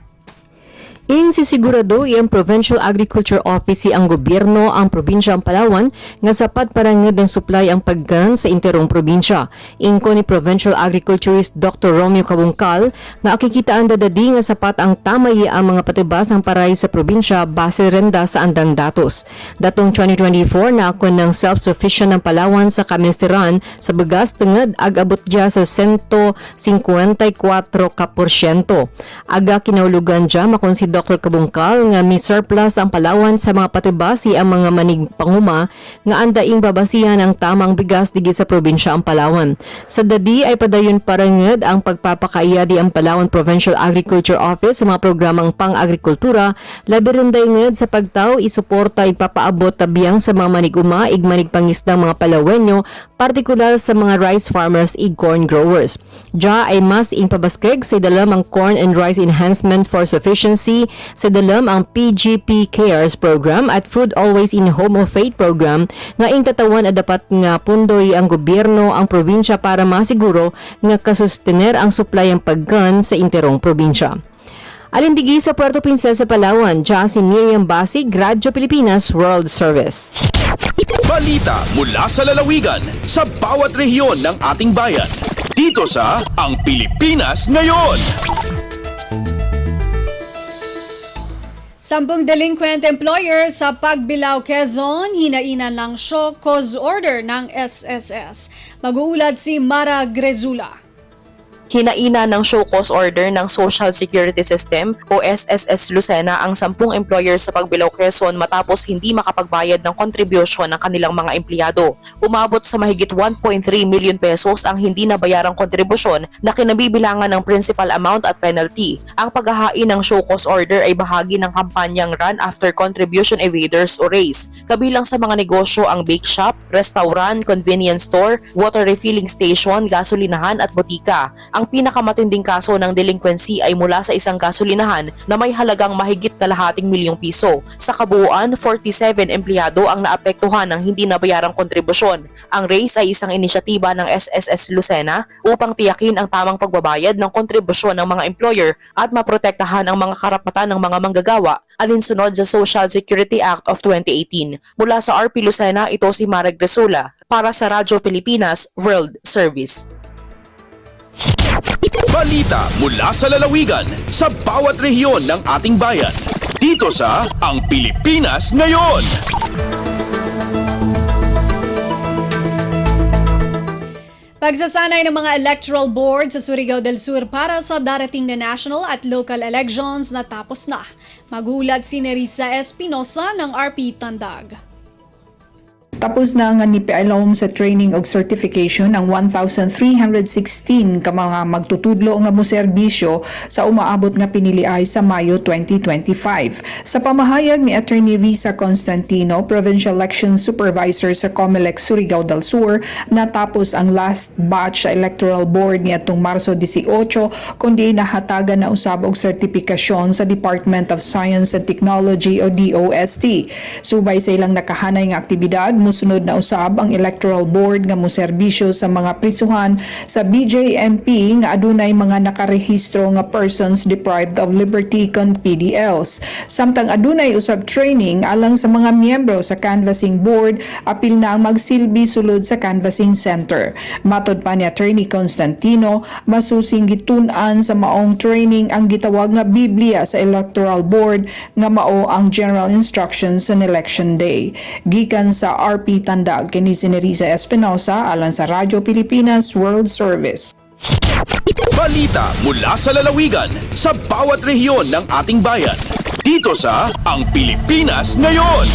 E: Insisigurado iyang Provincial Agriculture Office ang gobyerno ang probinsya ang Palawan nga sapat para nga din supply ang paggan sa interong probinsya. Ingko ni Provincial Agriculturist Dr. Romeo Cabungcal nga akikitaan dadadi nga sapat ang tamay ang mga patibas ang paray sa probinsya base renda sa andang datos. Datong 2024 na ako ng self-sufficient ng Palawan sa kaministeran sa bigas tungod ag-abot dya sa 154%. Aga kinaulugan dya makon si Dr. Cabungcal nga may surplus ang Palawan sa mga patibasi ang mga manig panguma nga andaing babasihan ang tamang bigas digi sa probinsya ang Palawan. Sa dadi ay padayon paranged ang pagpapakaiya di ang Palawan Provincial Agriculture Office sa mga programang pang-agrikultura, labi rin daynged sa pagtaw isuporta ippapaabot tabiyang sa mga maniguma ig manigpangisdang mga Palawenyo, partikular sa mga rice farmers ig corn growers. Dya ay mas ingpabaskeg sa dalam ang Corn and Rice Enhancement for Sufficiency, sa dalam ang PGP Cares Program at Food Always in Home of Faith Program nga ing katawan at dapat nga pundoy ang gobyerno ang probinsya para masiguro nga kasustener ang supply ang paggan sa interong probinsya. Alindigi sa Puerto Princesa, Palawan, dyan si Miriam Basig, Radyo Pilipinas World Service.
A: Balita mula sa lalawigan sa bawat rehiyon ng ating bayan. Dito sa Ang Pilipinas Ngayon.
B: 10 delinquent employer sa Pagbilao, Quezon, hinainan lang show cause order ng SSS. Mag-uulad si Mara Grezula.
G: Hinaina ng show cause order ng Social Security System o SSS Lucena ang 10 employers sa Pagbilao, Quezon matapos hindi makapagbayad ng kontribusyon ng kanilang mga empleyado. Umabot sa mahigit 1.3 million pesos ang hindi nabayarang kontribusyon na kinabibilangan ng principal amount at penalty. Ang paghahain ng show cause order ay bahagi ng kampanyang Run After Contribution Evaders o RACE. Kabilang sa mga negosyo ang bake shop, restaurant, convenience store, water refilling station, gasolinahan at botika. Ang pinakamatinding kaso ng delinquency ay mula sa isang gasolinahan na may halagang mahigit kalahating milyong piso. Sa kabuuan, 47 empleyado ang naapektuhan ng hindi nabayarang kontribusyon. Ang RACE ay isang inisyatiba ng SSS Lucena upang tiyakin ang tamang pagbabayad ng kontribusyon ng mga employer at maprotektahan ang mga karapatan ng mga manggagawa alinsunod sa Social Security Act of 2018. Mula sa RP Lucena, ito si Mara Grezula para sa Radyo Pilipinas World Service.
A: Balita mula sa lalawigan sa bawat rehiyon ng ating bayan. Dito sa Ang Pilipinas Ngayon.
B: Pagsasanay ng mga electoral board sa Surigao del Sur para sa darating na national at local elections natapos na. Magulat si Nerissa Espinosa ng RP Tandag.
H: Tapos na nga ni PILOM sa training og certification ng 1,316 ka mga magtutudlo nga moserbisyo sa umaabot nga piniliay sa Mayo 2025. Sa pamahayag ni Attorney Risa Constantino, Provincial Election Supervisor sa COMELEC Surigao del Sur, natapos ang last batch sa Electoral Board ni atong Marso 18 kundi nahatagan na usab og sertifikasyon sa Department of Science and Technology o DOST. Subay sa ilang nakahanay nga aktibidad, sumusunod na usab ang Electoral Board nga moserbisyo sa mga prisuhan sa BJMP nga adunay mga nakarehistro nga persons deprived of liberty kon PDLs. Samtang adunay usab training alang sa mga miyembro sa Canvassing Board, apil na ang magsilbi sulod sa Canvassing Center. Matod pa ni Attorney Constantino, masusing gitun-an sa maong training ang gitawag nga Biblia sa Electoral Board nga mao ang General Instructions on Election Day. Gikan sa RP Tandag, kini si Nerissa Espinosa alang sa Radyo Pilipinas World Service.
A: Balita mula sa lalawigan sa bawat rehiyon ng ating bayan. Dito sa Ang Pilipinas Ngayon.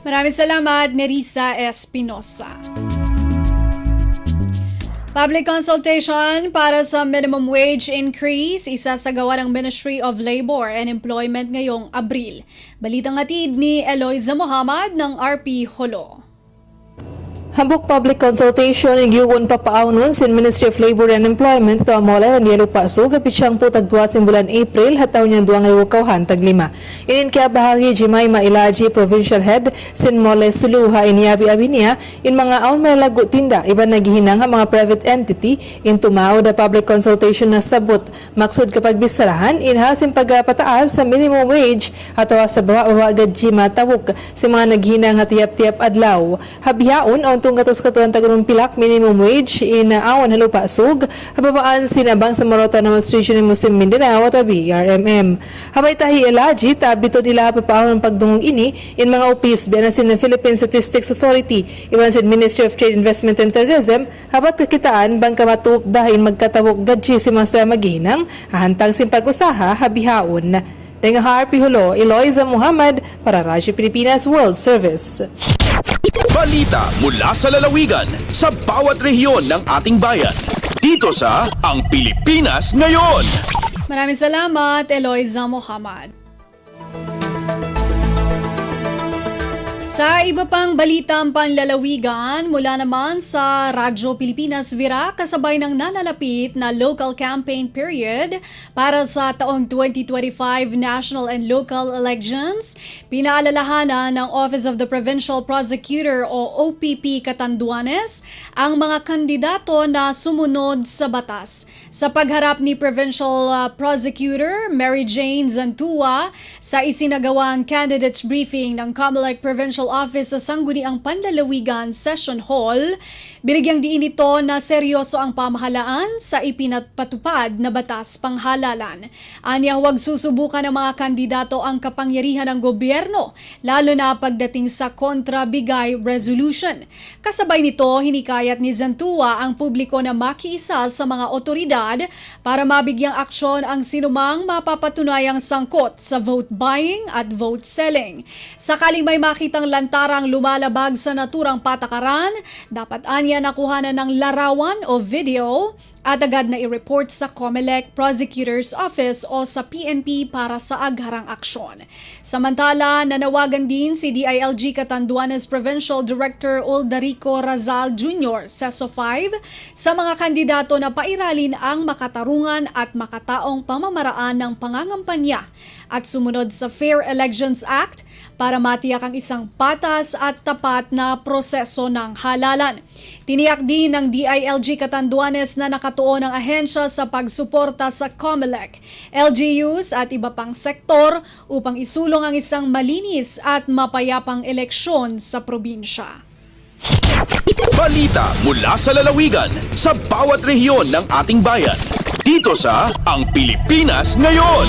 B: Maraming salamat, Nerissa Espinosa. Public consultation para sa minimum wage increase isasagawa ng Ministry of Labor and Employment ngayong Abril. Balitang hatid ni Eloisa Mohamad ng RP Holo.
D: Hambok public consultation ang giugon papaawnon sin Ministry of Labor and Employment to amola ng Yelo Paso kapit siyang putagduwa sin bulan April hataw niyang duwang iwakawhan taglima. Inin kaya bahagi Jimay Mailaji Provincial Head sin Mole Suluha iniabi-abi niya in mga aon malalago tinda iban naghihinang ang mga private entity in tumao da public consultation na sabot maksud kapag bisarahan inha sin pagpataas sa minimum wage ato sa bawa Jima tawok si mga naghinang hatiyap-tiyap adlaw. Habyaon on tong katos katuan tagunong pilak minimum wage in awan halupa sug hababaan sinabang sa Moroto demonstration ni Muslim Mindanao at BRMM. Habay tahi elaji tabito nila papaon ng pagdungong ini in mga opis biyan sin ng Philippine Statistics Authority iban sin Ministry of Trade, Investment and Tourism habat kakitaan bangka matuok dahil magkatawok gadji si Master Maginang ahantang sin pag-usaha habihaon. Dengan Harpi Hulo, Eloisa Muhammad para Radyo Pilipinas World Service.
A: Balita mula sa lalawigan sa bawat rehiyon ng ating bayan. Dito sa Ang Pilipinas Ngayon.
B: Maraming salamat, Eloisa Mohamad. Sa iba pang balitang panlalawigan, mula naman sa Radyo Pilipinas Vira, kasabay ng nalalapit na local campaign period para sa taong 2025 national and local elections, pinaalalahanan ng Office of the Provincial Prosecutor o OPP Catanduanes ang mga kandidato na sumunod sa batas. Sa pagharap ni Provincial Prosecutor Mary Jane Zantua sa isinagawang candidates briefing ng COMELEC Provincial Office sa Sangguniang Panlalawigan Session Hall, binigyang diin ito na seryoso ang pamahalaan sa ipinatpatupad na batas panghalalan. Anya huwag susubukan ng mga kandidato ang kapangyarihan ng gobyerno, lalo na pagdating sa kontrabigay resolution. Kasabay nito, hinikayat ni Zantua ang publiko na makiisa sa mga otoridad para mabigyang aksyon ang sinumang mapapatunayang sangkot sa vote buying at vote selling. Sakaling may makitang lantarang lumalabag sa naturang patakaran, dapat anya nakuhanan ng larawan o video at agad na i-report sa COMELEC Prosecutor's Office o sa PNP para sa agharang aksyon. Samantala, nanawagan din si DILG Catanduanes Provincial Director Uldarico Razal Jr. SESO 5 sa mga kandidato na pairalin ang makatarungan at makataong pamamaraan ng pangangampanya at sumunod sa Fair Elections Act para matiyak ang isang patas at tapat na proseso ng halalan. Tiniyak din ng DILG Catanduanes na nakatuon ang ahensya sa pagsuporta sa COMELEC, LGUs at iba pang sektor upang isulong ang isang malinis at mapayapang eleksyon sa probinsya.
A: Balita mula sa lalawigan sa bawat rehiyon ng ating bayan. Dito sa Ang Pilipinas Ngayon.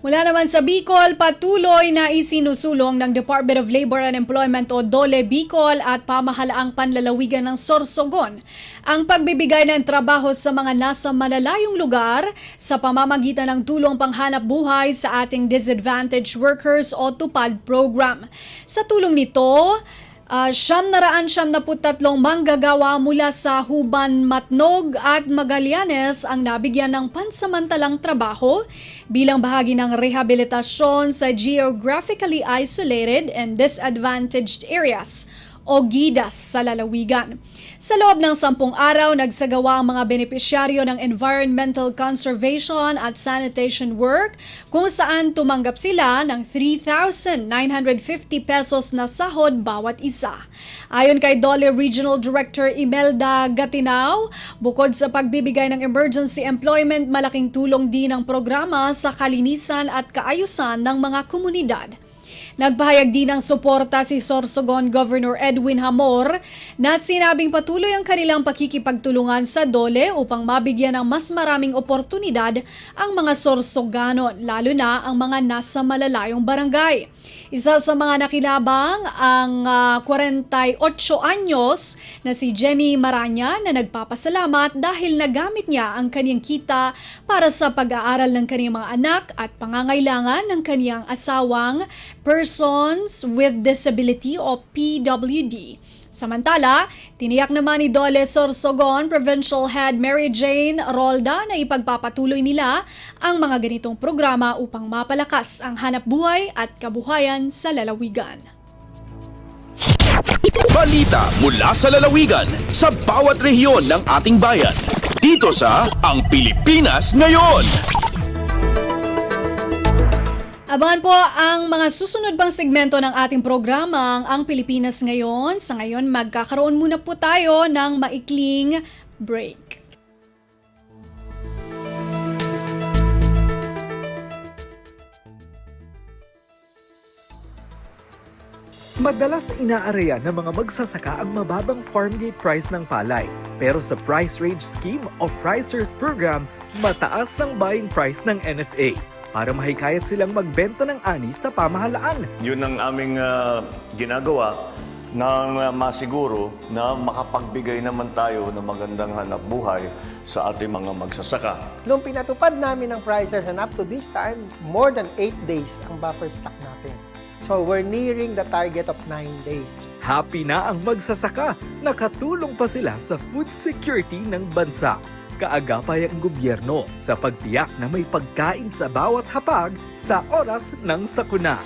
B: Mula naman sa Bicol, patuloy na isinusulong ng Department of Labor and Employment o DOLE Bicol at pamahalaang panlalawigan ng Sorsogon ang pagbibigay ng trabaho sa mga nasa malalayong lugar sa pamamagitan ng tulong panghanap buhay sa ating disadvantaged workers o TUPAD program. Sa tulong nito, 773 manggagawa mula sa Huban, Matnog at Magallanes ang nabigyan ng pansamantalang trabaho bilang bahagi ng rehabilitasyon sa geographically isolated and disadvantaged areas o GIDAS sa lalawigan. Sa loob ng 10 araw, nagsagawa ang mga benepisyaryo ng environmental conservation at sanitation work kung saan tumanggap sila ng 3,950 pesos na sahod bawat isa. Ayon kay DOLE Regional Director Imelda Gatinao, bukod sa pagbibigay ng emergency employment, malaking tulong din ang programa sa kalinisan at kaayusan ng mga komunidad. Nagpahayag din ng suporta si Sorsogon Governor Edwin Hamor na sinabing patuloy ang kanilang pakikipagtulungan sa DOLE upang mabigyan ng mas maraming oportunidad ang mga Sorsoganon, lalo na ang mga nasa malalayong barangay. Isa sa mga nakilabang ang 48 anyos na si Jenny Maranya na nagpapasalamat dahil nagamit niya ang kanyang kita para sa pag-aaral ng kanyang mga anak at pangangailangan ng kanyang asawang Persons with Disability o PWD. Samantala, tiniyak naman ni DOLE Sorsogon Provincial Head Mary Jane Rolda na ipagpapatuloy nila ang mga ganitong programa upang mapalakas ang hanapbuhay at kabuhayan sa lalawigan.
A: Balita mula sa lalawigan sa bawat rehiyon ng ating bayan. Dito sa Ang Pilipinas Ngayon.
B: Abangan po ang mga susunod pang segmento ng ating programa, ang Pilipinas Ngayon. Sa ngayon, magkakaroon muna po tayo ng maikling break.
C: Madalas inaareya ng mga magsasaka ang mababang farm gate price ng palay. Pero sa Price Range Scheme o Pricers Program, mataas ang buying price ng NFA para mahikayat silang magbenta ng ani sa pamahalaan.
U: Yun ang aming ginagawa nang masiguro na makapagbigay naman tayo ng magandang hanap buhay sa ating mga magsasaka.
I: Nung pinatupad namin ang pricers and up to this time, more than 8 days ang buffer stock natin. So we're nearing the target of 9 days.
C: Happy na ang magsasaka, nakatulong pa sila sa food security ng bansa. Kaagapay ang gobyerno sa pagtiyak na may pagkain sa bawat hapag sa oras ng sakuna.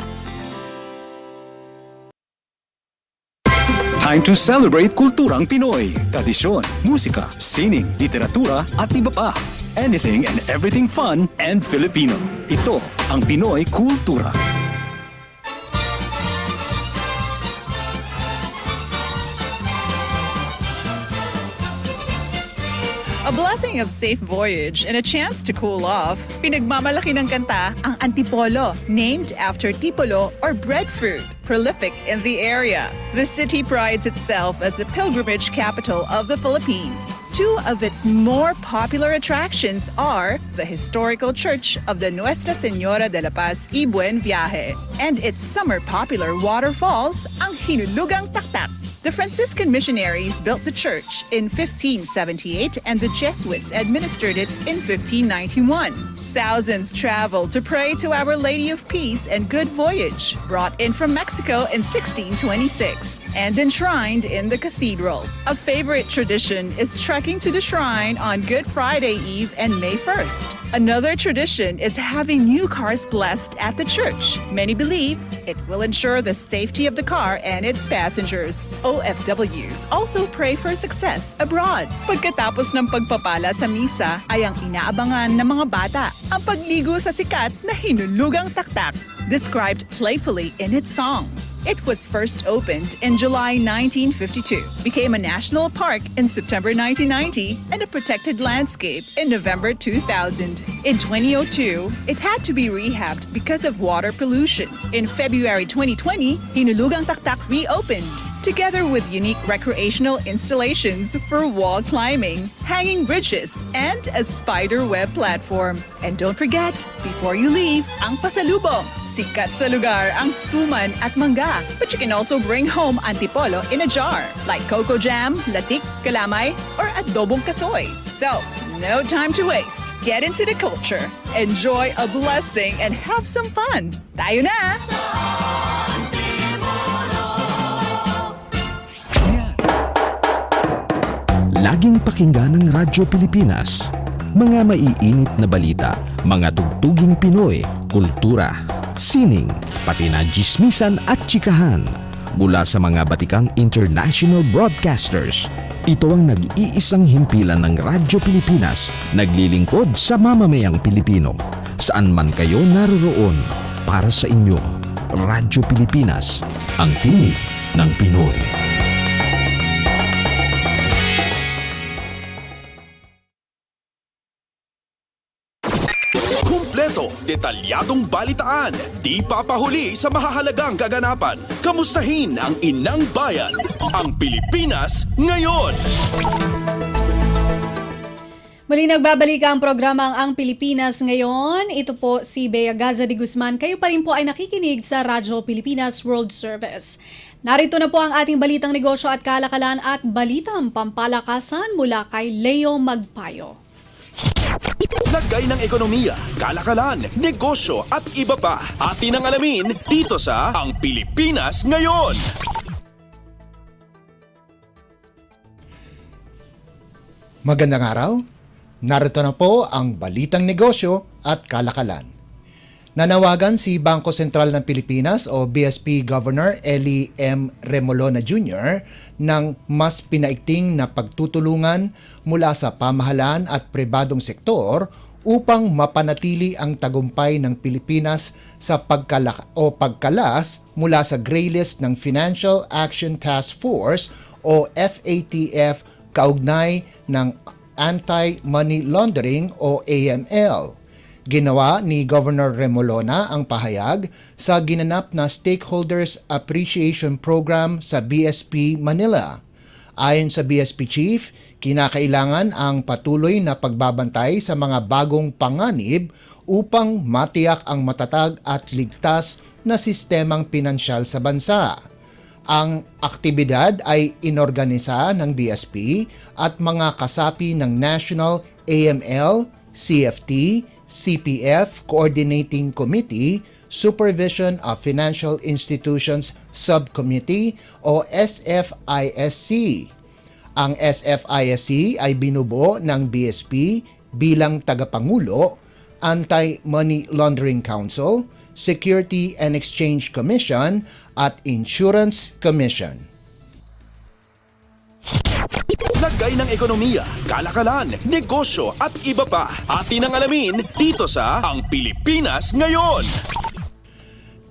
O: Time to celebrate kulturang Pinoy. Tradisyon, musika, sining, literatura at iba pa. Anything and everything fun and Filipino. Ito ang Pinoy Kultura.
J: A blessing of safe voyage and a chance to cool off, pinagmamalaki ng kanta ang Antipolo, named after tipolo or breadfruit, prolific in the area. The city prides itself as the pilgrimage capital of the Philippines. Two of its more popular attractions are the historical church of the Nuestra Señora de la Paz y Buen Viaje and its summer popular waterfalls, ang Hinulugang Taktak. The Franciscan missionaries built the church in 1578 and the Jesuits administered it in 1591. Thousands traveled to pray to Our Lady of Peace and Good Voyage, brought in from Mexico in 1626 and enshrined in the cathedral. A favorite tradition is trekking to the shrine on Good Friday Eve and May 1st. Another tradition is having new cars blessed at the church. Many believe it will ensure the safety of the car and its passengers. OFWs also pray for success abroad. Pagkatapos ng pagpapala sa misa ay ang inaabangan ng mga bata ang pagligo sa sikat na Hinulugang Taktak, described playfully in its song. It was first opened in July 1952, became a national park in September 1990, and a protected landscape in November 2000. In 2002, it had to be rehabbed because of water pollution. In February 2020, Hinulugang Taktak reopened, together with unique recreational installations for wall climbing, hanging bridges, and a spider web platform. And don't forget, before you leave, ang pasalubong. Sikat sa lugar ang suman at mangga. But you can also bring home antipolo in a jar, like cocoa jam, latik, kalamay, or adobong kasoy. So, no time to waste. Get into the culture, enjoy a blessing, and have some fun. Tayo na!
K: Laging pakinggan ng Radyo Pilipinas. Mga maiinit na balita, mga tugtuging Pinoy, kultura, sining, pati na tsismisan at tsikahan. mula sa mga batikang international broadcasters. Ito ang nag-iisang himpilan ng Radyo Pilipinas, naglilingkod sa mamamayang Pilipino. Saan man kayo naroroon, para sa inyo, Radyo Pilipinas, ang tinig ng Pinoy.
A: Kumpleto, detalyadong balitaan, di papahuli sa mahahalagang kaganapan. Kamustahin ang inang bayan, ang Pilipinas ngayon.
B: Muli nagbabalik ang programang Ang Pilipinas Ngayon. Ito po si Bea Gaza de Guzman. Kayo pa rin po ay nakikinig sa Radyo Pilipinas World Service. Narito na po ang ating balitang negosyo at kalakalan at balitang pampalakasan mula kay Leo Magpayo.
A: Lagay ng ekonomiya, kalakalan, negosyo at iba pa. Atin ang alamin dito sa Ang Pilipinas Ngayon.
L: Magandang araw. Narito na po ang balitang negosyo at kalakalan. Nanawagan si Bangko Sentral ng Pilipinas o BSP Governor Eli M. Remolona Jr. ng mas pinaigting na pagtutulungan mula sa pamahalaan at pribadong sektor upang mapanatili ang tagumpay ng Pilipinas sa pagkalas mula sa gray list ng Financial Action Task Force o FATF kaugnay ng Anti-Money Laundering o AML. Ginawa ni Governor Remolona ang pahayag sa ginanap na Stakeholders Appreciation Program sa BSP Manila. Ayon sa BSP Chief, kinakailangan ang patuloy na pagbabantay sa mga bagong panganib upang matiyak ang matatag at ligtas na sistemang pinansyal sa bansa. Ang aktibidad ay inorganisa ng BSP at mga kasapi ng National AML, CFT, CPF Coordinating Committee, Supervision of Financial Institutions Subcommittee o SFISC. Ang SFISC ay binubuo ng BSP bilang tagapangulo, Anti-Money Laundering Council, Security and Exchange Commission at Insurance Commission.
A: Lagay ng ekonomiya, kalakalan, negosyo at iba pa. Atin ang alamin dito sa Ang Pilipinas Ngayon.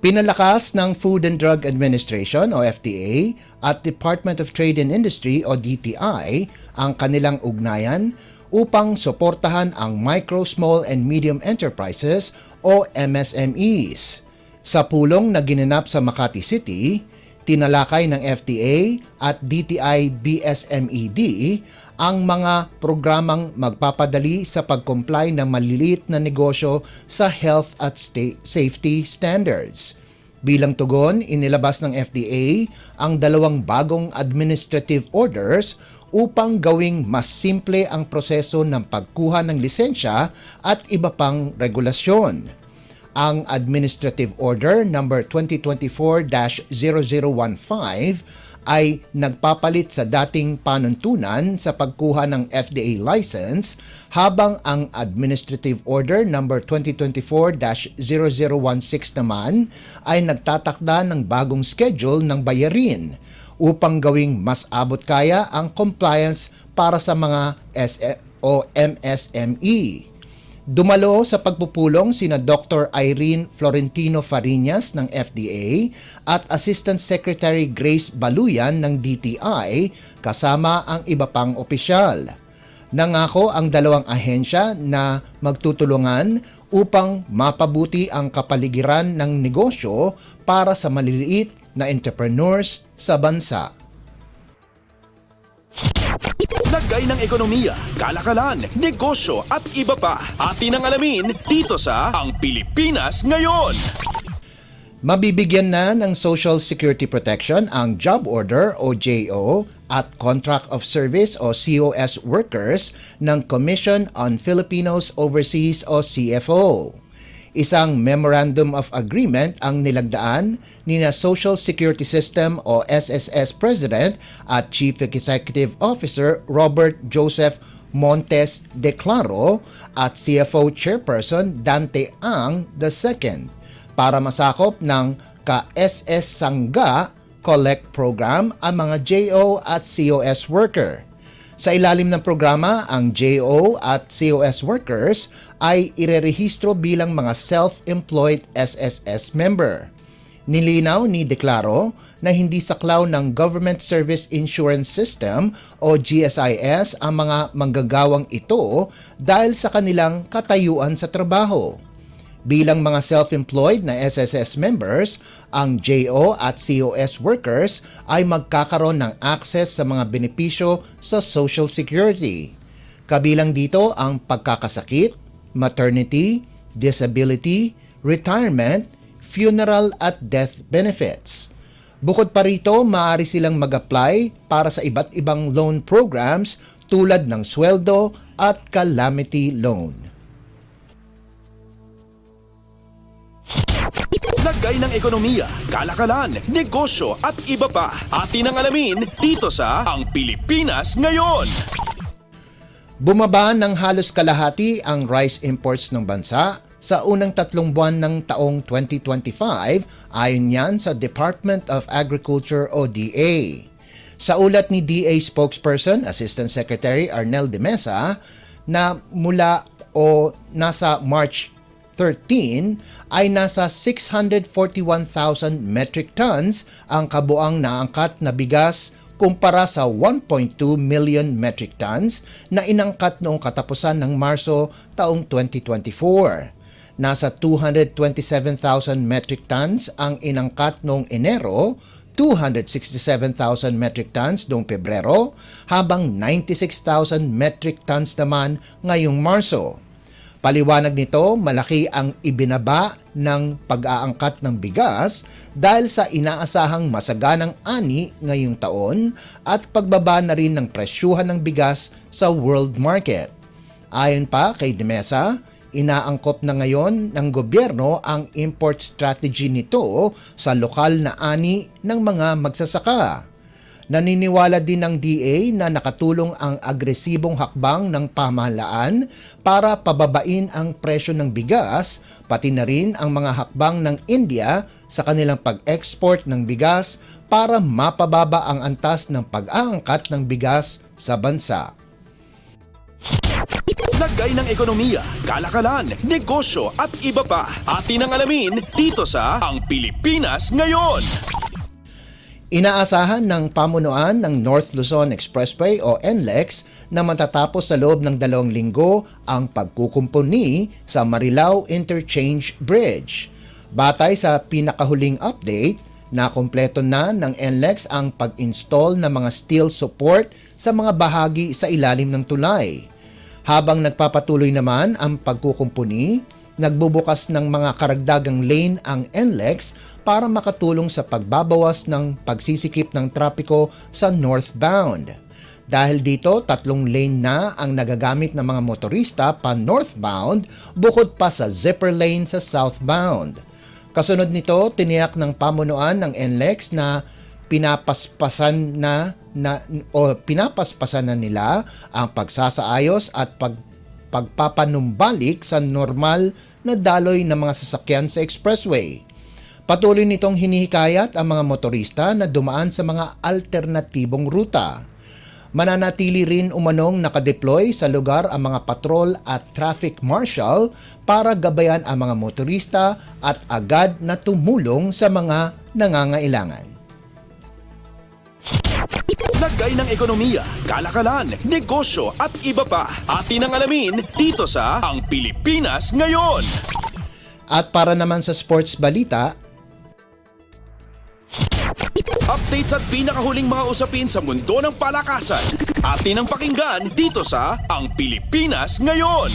L: Pinalakas ng Food and Drug Administration o FDA at Department of Trade and Industry o DTI ang kanilang ugnayan upang suportahan ang Micro, Small and Medium Enterprises o MSMEs. Sa pulong na ginanap sa Makati City, tinalakay ng FDA at DTI BSMED ang mga programang magpapadali sa pag-comply ng maliliit na negosyo sa health at safety standards. Bilang tugon, inilabas ng FDA ang 2 bagong administrative orders upang gawing mas simple ang proseso ng pagkuha ng lisensya at iba pang regulasyon. Ang Administrative Order No. 2024-0015 ay nagpapalit sa dating panuntunan sa pagkuha ng FDA license, habang ang Administrative Order No. 2024-0016 naman ay nagtatakda ng bagong schedule ng bayarin upang gawing mas abot kaya ang compliance para sa mga MSME. Dumalo sa pagpupulong sina Dr. Irene Florentino Fariñas ng FDA at Assistant Secretary Grace Baluyan ng DTI kasama ang iba pang opisyal. Nangako ang 2 ahensya na magtutulungan upang mapabuti ang kapaligiran ng negosyo para sa maliliit na entrepreneurs sa bansa.
A: Lagay ng ekonomiya, kalakalan, negosyo at iba pa. Atin ang alamin dito sa Ang Pilipinas Ngayon.
L: Mabibigyan na ng Social Security Protection ang job order o JO at Contract of Service o COS workers ng Commission on Filipinos Overseas o CFO. Isang Memorandum of Agreement ang nilagdaan ni na Social Security System o SSS President at Chief Executive Officer Robert Joseph Montes de Claro at CFO Chairperson Dante Ang II para masakop ng ka-SS Sangga Collect Program ang mga JO at COS worker. Sa ilalim ng programa, ang JO at COS workers ay irerehistro bilang mga self-employed SSS member. Nilinaw ni Declaro na hindi saklaw ng Government Service Insurance System o GSIS ang mga manggagawang ito dahil sa kanilang katayuan sa trabaho. Bilang mga self-employed na SSS members, ang JO at COS workers ay magkakaroon ng access sa mga benepisyo sa Social Security. Kabilang dito ang pagkakasakit, maternity, disability, retirement, funeral at death benefits. Bukod pa rito, maaari silang mag-apply para sa iba't ibang loan programs tulad ng sweldo at calamity loan.
A: Lagay ng ekonomiya, kalakalan, negosyo at iba pa. Atin ang alamin dito sa Ang Pilipinas Ngayon.
L: Bumaba ng halos kalahati ang rice imports ng bansa sa unang 3 buwan ng taong 2025 ayon yan sa Department of Agriculture o DA. Sa ulat ni DA spokesperson, Assistant Secretary Arnel de Mesa, na mula o nasa March 13 ay nasa 641,000 metric tons ang kabuang naangkat na bigas kumpara sa 1.2 million metric tons na inangkat noong katapusan ng Marso taong 2024. Nasa 227,000 metric tons ang inangkat noong Enero, 267,000 metric tons noong Pebrero, habang 96,000 metric tons naman ngayong Marso. Paliwanag nito, malaki ang ibinaba ng pag-aangkat ng bigas dahil sa inaasahang masaganang ani ngayong taon at pagbaba na rin ng presyuhan ng bigas sa world market. Ayon pa kay De Mesa, inaangkop na ngayon ng gobyerno ang import strategy nito sa lokal na ani ng mga magsasaka. Naniniwala din ng DA na nakatulong ang agresibong hakbang ng pamahalaan para pababain ang presyo ng bigas, pati na rin ang mga hakbang ng India sa kanilang pag-export ng bigas para mapababa ang antas ng pag-aangkat ng bigas sa bansa.
A: Lagay ng ekonomiya, kalakalan, negosyo at iba pa. Atin ang alamin dito sa Ang Pilipinas Ngayon.
L: Inaasahan ng pamunuan ng North Luzon Expressway o NLEX na matatapos sa loob ng 2 linggo ang pagkukumpuni sa Marilao Interchange Bridge. Batay sa pinakahuling update, nakumpleto na ng NLEX ang pag-install ng mga steel support sa mga bahagi sa ilalim ng tulay. Habang nagpapatuloy naman ang pagkukumpuni, nagbubukas ng mga karagdagang lane ang NLEX para makatulong sa pagbabawas ng pagsisikip ng trapiko sa northbound. Dahil dito, 3 lane na ang nagagamit ng mga motorista pa northbound bukod pa sa zipper lane sa southbound. Kasunod nito, tiniyak ng pamunuan ng NLEX na pinapaspasan na nila ang pagsasaayos at pagpapanumbalik sa normal na daloy ng mga sasakyan sa expressway. Patuloy nitong hinihikayat ang mga motorista na dumaan sa mga alternatibong ruta. Mananatili rin umanong nakadeploy sa lugar ang mga patrol at traffic marshal para gabayan ang mga motorista at agad na tumulong sa mga nangangailangan.
A: Lagay ng ekonomiya, kalakalan, negosyo at iba pa. Atin ang alamin dito sa Ang Pilipinas Ngayon.
L: At para naman sa sports balita,
A: updates at pinakahuling mga usapin sa mundo ng palakasan. Atin ang pakinggan dito sa Ang Pilipinas Ngayon.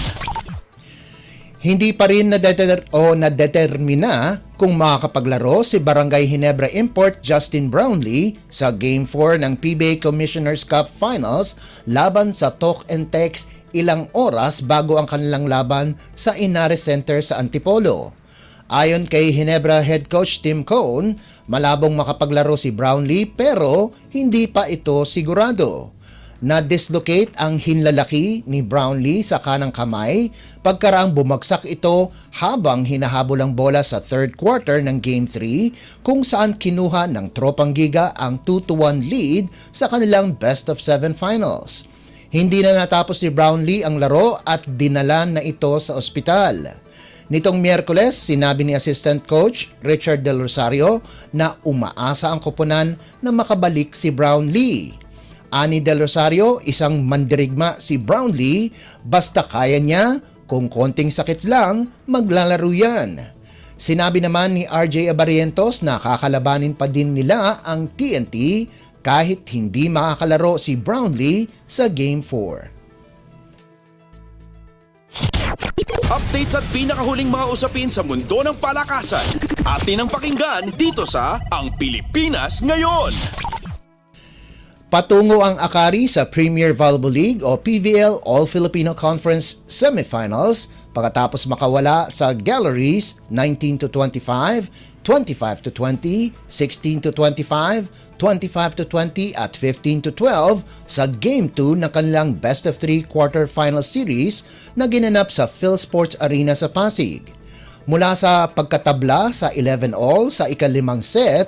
L: Hindi pa rin nadetermina kung makakapaglaro si Barangay Ginebra Import Justin Brownlee sa Game 4 ng PBA Commissioner's Cup Finals laban sa Talk and Text ilang oras bago ang kanilang laban sa Inares Center sa Antipolo. Ayon kay Ginebra Head Coach Tim Cone, malabong makapaglaro si Brownlee pero hindi pa ito sigurado. Na-dislocate ang hinlalaki ni Brownlee sa kanang kamay pagkaraang bumagsak ito habang hinahabol ang bola sa third quarter ng Game 3 kung saan kinuha ng Tropang Giga ang 2-1 lead sa kanilang best-of-7 finals. Hindi na natapos ni Brownlee ang laro at dinala na ito sa ospital. Nitong Miyerkules, sinabi ni Assistant Coach Richard Del Rosario na umaasa ang koponan na makabalik si Brownlee. Ani Del Rosario, isang mandirigma si Brownlee, basta kaya niya, kung konting sakit lang, maglalaro yan. Sinabi naman ni RJ Abarientos na kakalabanin pa din nila ang TNT kahit hindi makakalaro si Brownlee sa Game 4.
A: Updates at pinakahuling mga usapin sa mundo ng palakasan. Atin ang pakinggan dito sa Ang Pilipinas Ngayon.
L: Patungo ang Akari sa Premier Volleyball League o PVL All-Filipino Conference Semifinals pagkatapos makawala sa galleries 19-25, 25-20, 16-25, 25-20 at 15-12 sa Game 2 ng kanilang Best of 3 quarter-final series na ginanap sa PhilSports Arena sa Pasig. Mula sa pagkatabla sa 11-all sa ika-5 set,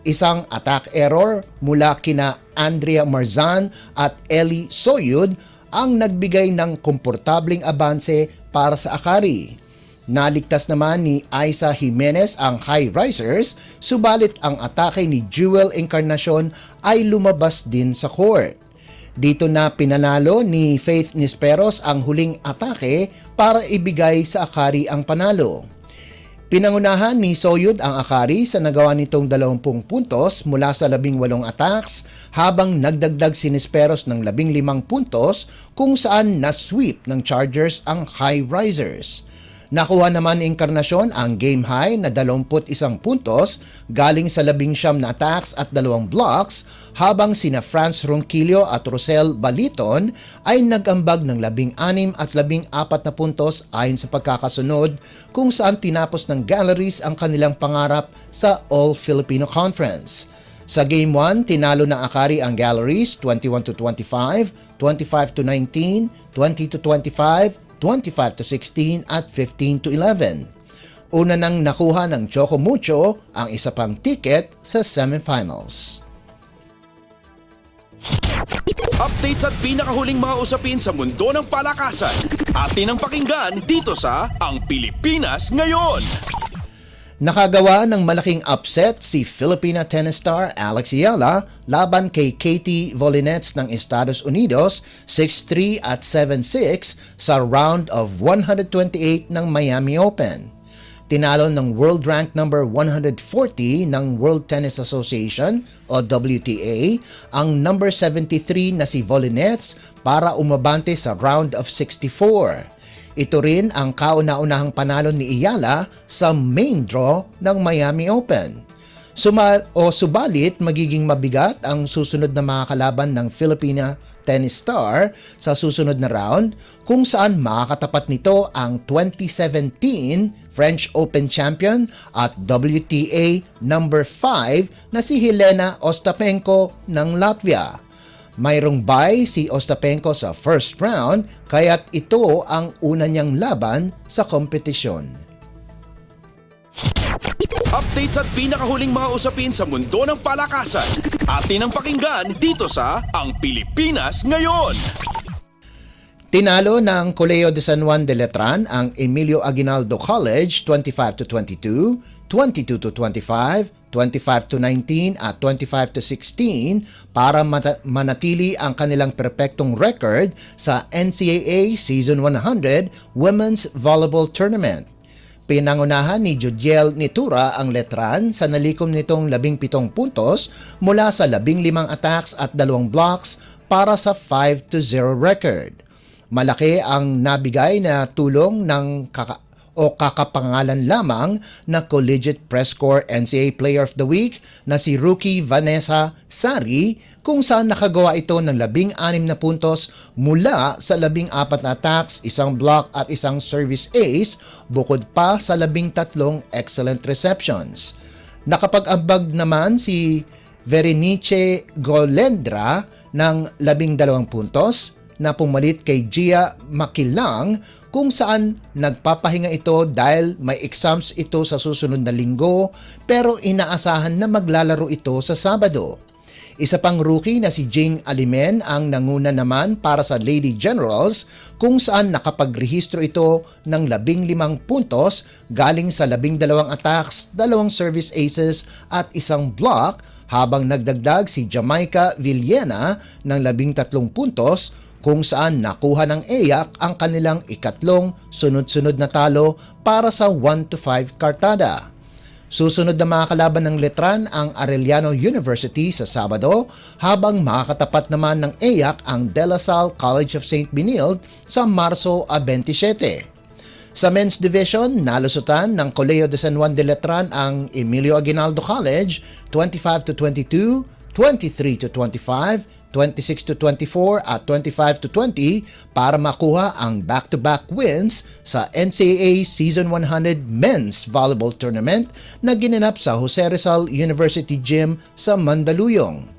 L: isang attack error mula kina Andrea Marzan at Ellie Soyud ang nagbigay ng komportabling abanse para sa Akari. Naligtas naman ni Aiza Jimenez ang high risers, subalit ang atake ni Jewel Encarnacion ay lumabas din sa court. Dito na pinanalo ni Faith Nisperos ang huling atake para ibigay sa Akari ang panalo. Pinangunahan ni Soyud ang Akari sa nagawa nitong 20 puntos mula sa 18 attacks habang nagdagdag si Nisperos ng 15 puntos kung saan na-sweep ng Chargers ang high risers. Nakuha naman ni Encarnacion ang game high na 21 puntos galing sa 19 na attacks at 2 blocks habang sina Franz Ronquillo at Rosel Baliton ay nag-ambag ng 16 at 14 na puntos ayon sa pagkakasunod kung saan tinapos ng galleries ang kanilang pangarap sa All-Filipino Conference. Sa Game 1, tinalo ng Akari ang galleries 21-25, 25-19, 20-25, 25-16 at 15-11. Una nang nakuha ng Choco Mucho ang isa pang ticket sa semifinals.
A: Updates at pinakahuling mga usapin sa mundo ng palakasan. Atin ang pakinggan dito sa Ang Pilipinas Ngayon.
L: Nakagawa ng malaking upset si Filipina tennis star Alex Ayala laban kay Katie Volinets ng Estados Unidos 6-3 at 7-6 sa round of 128 ng Miami Open. Tinalo ng world rank number 140 ng World Tennis Association o WTA ang number 73 na si Volinets para umabante sa round of 64. Ito rin ang kauna-unahang panalo ni Ayala sa main draw ng Miami Open. Subalit, magiging mabigat ang susunod na mga kalaban ng Filipina tennis star sa susunod na round kung saan makakatapat nito ang 2017 French Open champion at WTA number 5 na si Helena Ostapenko ng Latvia. Mayroong bye si Ostapenko sa first round kaya't ito ang una niyang laban sa kompetisyon.
A: Updates at pinakahuling mga usapin sa mundo ng palakasan. Atin ang pakinggan dito sa Ang Pilipinas Ngayon.
L: Tinalo ng Colegio de San Juan de Letran ang Emilio Aguinaldo College 25-22, 22-25, 25-19 at 25-16 para manatili ang kanilang perpektong record sa NCAA Season 100 Women's Volleyball Tournament. Pinangunahan ni Judiel Nitura ang Letran sa nalikom nitong 17 puntos mula sa 15 attacks at 2 blocks para sa 5-0 record. Malaki ang nabigay na tulong ng kakapangalan lamang na Collegiate Press Corps NCAA Player of the Week na si rookie Vanessa Sari kung saan nakagawa ito ng 16 na puntos mula sa 14 na attacks, 1 block at 1 service ace bukod pa sa 13 excellent receptions. Nakapag-ambag naman si Verenice Golendra ng 12 puntos na pumalit kay Gia Makilang kung saan nagpapahinga ito dahil may exams ito sa susunod na linggo pero inaasahan na maglalaro ito sa Sabado. Isa pang rookie na si Jing Alimen ang nanguna naman para sa Lady Generals kung saan nakapagrehistro ito ng 15 puntos galing sa 12 attacks, 2 service aces at 1 block habang nagdagdag si Jamaica Villena ng 13 puntos kung saan nakuha ng EYAC ang kanilang ikatlong sunod-sunod na talo para sa 1-5 kartada. Susunod na mga kalaban ng Letran ang Arellano University sa Sabado habang makakatapat naman ng EYAC ang De La Salle College of St. Benilde sa Marso 27. Sa men's division, nalusutan ng Colegio de San Juan de Letran ang Emilio Aguinaldo College 25-22, 23-25, 26-24 at 25-20 para makuha ang back-to-back wins sa NCAA Season 100 Men's Volleyball Tournament na ginanap sa Jose Rizal University Gym sa Mandaluyong.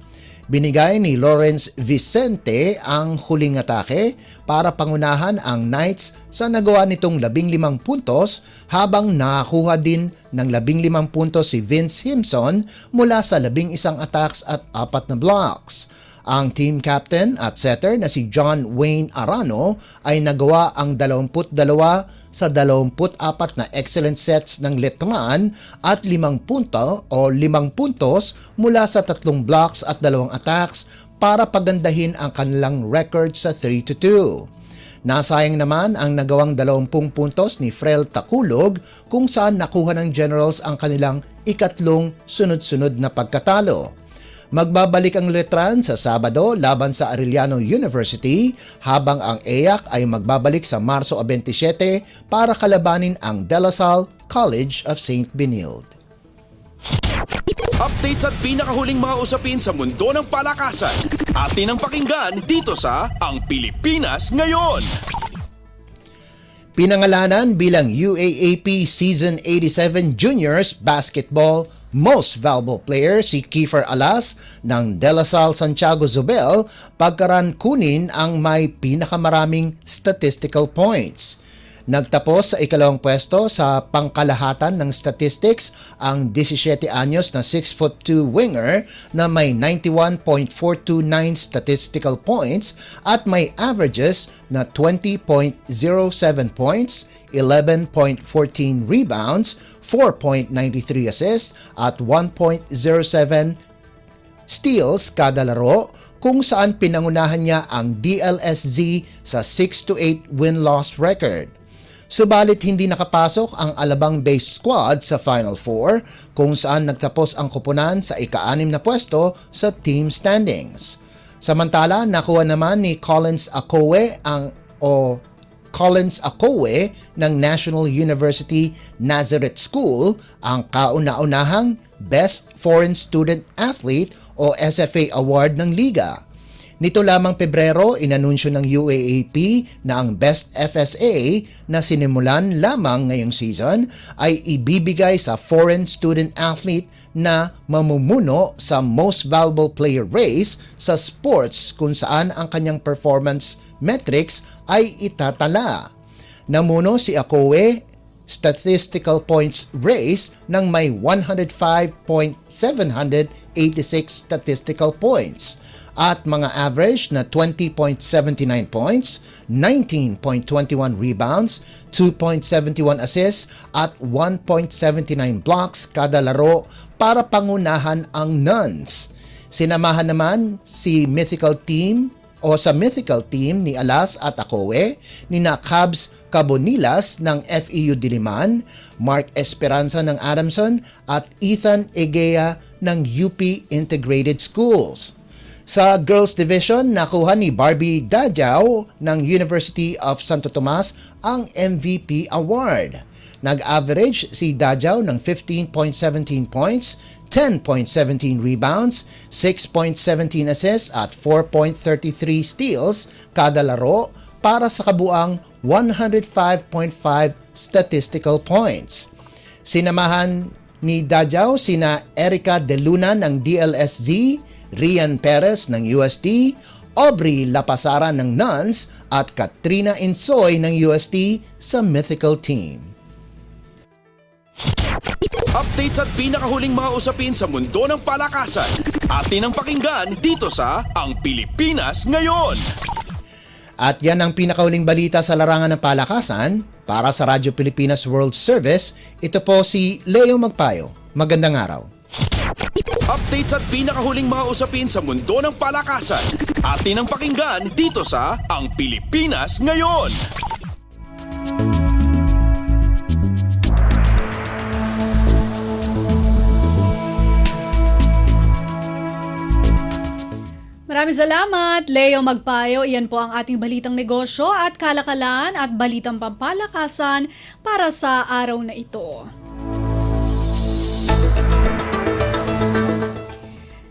L: Binigay ni Lawrence Vicente ang huling atake para pangunahan ang Knights sa nagawa nitong 15 puntos habang nakakuha din ng 15 puntos si Vince Himson mula sa 11 attacks at 4 na blocks. Ang team captain at setter na si John Wayne Arano ay nagawa ang 22 sa 24 na excellent sets ng Letran at 5 puntos mula sa 3 blocks at 2 attacks para pagandahin ang kanilang record sa 3-2. Nasayang naman ang nagawang 20 puntos ni Frel Takulog kung saan nakuha ng Generals ang kanilang ikatlong sunod-sunod na pagkatalo. Magbabalik ang Letran sa Sabado laban sa Arellano University habang ang EYAC ay magbabalik sa Marso 27 para kalabanin ang De La Salle College of St. Benilde.
A: Updates at pinakahuling mga usapin sa mundo ng palakasan. Atin ang pakinggan dito sa Ang Pilipinas Ngayon.
L: Pinangalanan bilang UAAP Season 87 Juniors Basketball Most Valuable Player si Kiefer Alas ng De La Salle Santiago Zobel pagkaraan kunin ang may pinakamaraming statistical points. Nagtapos sa ikalawang pwesto sa pangkalahatan ng statistics ang 17 anyos na 6'2" winger na may 91.429 statistical points at may averages na 20.07 points, 11.14 rebounds, 4.93 assists at 1.07 steals kada laro kung saan pinangunahan niya ang DLSZ sa 6-8 win-loss record. Subalit hindi nakapasok ang Alabang-based squad sa Final Four kung saan nagtapos ang koponan sa ika-6 na pwesto sa team standings. Samantala, nakuha naman ni Collins Akowe ng National University Nazareth School ang kauna-unahang Best Foreign Student Athlete o SFA Award ng Liga. Nito lamang Pebrero, inanunsyo ng UAAP na ang Best FSA na sinimulan lamang ngayong season ay ibibigay sa foreign student athlete na mamumuno sa Most Valuable Player race sa sports kung saan ang kanyang performance metrics ay itatala. Namuno si Akowe statistical points race ng may 105.786 statistical points at mga average na 20.79 points, 19.21 rebounds, 2.71 assists at 1.79 blocks kada laro para pangunahan ang Nuns. Sinamahan naman si mythical team ni Alas at Akowe, ni Cubs Cabonilas ng FEU Diliman, Mark Esperanza ng Adamson at Ethan Egea ng UP Integrated Schools. Sa Girls Division, nakuha ni Barbie Dajao ng University of Santo Tomas ang MVP Award. Nag-average si Dajao ng 15.17 points, 10.17 rebounds, 6.17 assists at 4.33 steals kada laro para sa kabuang 105.5 statistical points. Sinamahan ni Dajao sina Erica De Luna ng DLSZ, Rian Perez ng UST, Aubrey Lapasara ng NUNS at Katrina Insoy ng UST sa Mythical Team.
A: Updates at pinakahuling mga usapin sa mundo ng palakasan. Atin ang pakinggan dito sa Ang Pilipinas Ngayon.
L: At yan ang pinakahuling balita sa larangan ng palakasan. Para sa Radyo Pilipinas World Service, ito po si Leo Magpayo. Magandang araw.
A: Updates at pinakahuling mga usapin sa mundo ng palakasan. Atin ang pakinggan dito sa Ang Pilipinas Ngayon.
B: Maraming salamat, Leo Magpayo. Iyan po ang ating balitang negosyo at kalakalan at balitang pampalakasan para sa araw na ito.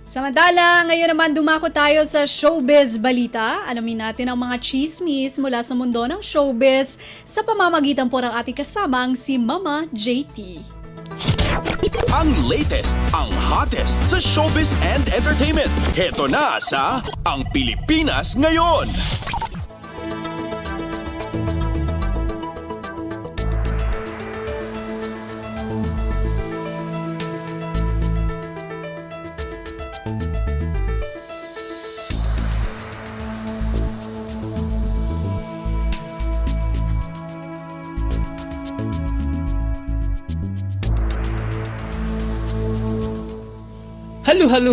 B: Samantala, ngayon naman dumako tayo sa showbiz balita. Alamin natin ang mga chismis mula sa mundo ng showbiz sa pamamagitan po ng ating kasamang si Mama JT.
A: Ang latest, ang hottest sa showbiz and entertainment. Heto na sa Ang Pilipinas Ngayon.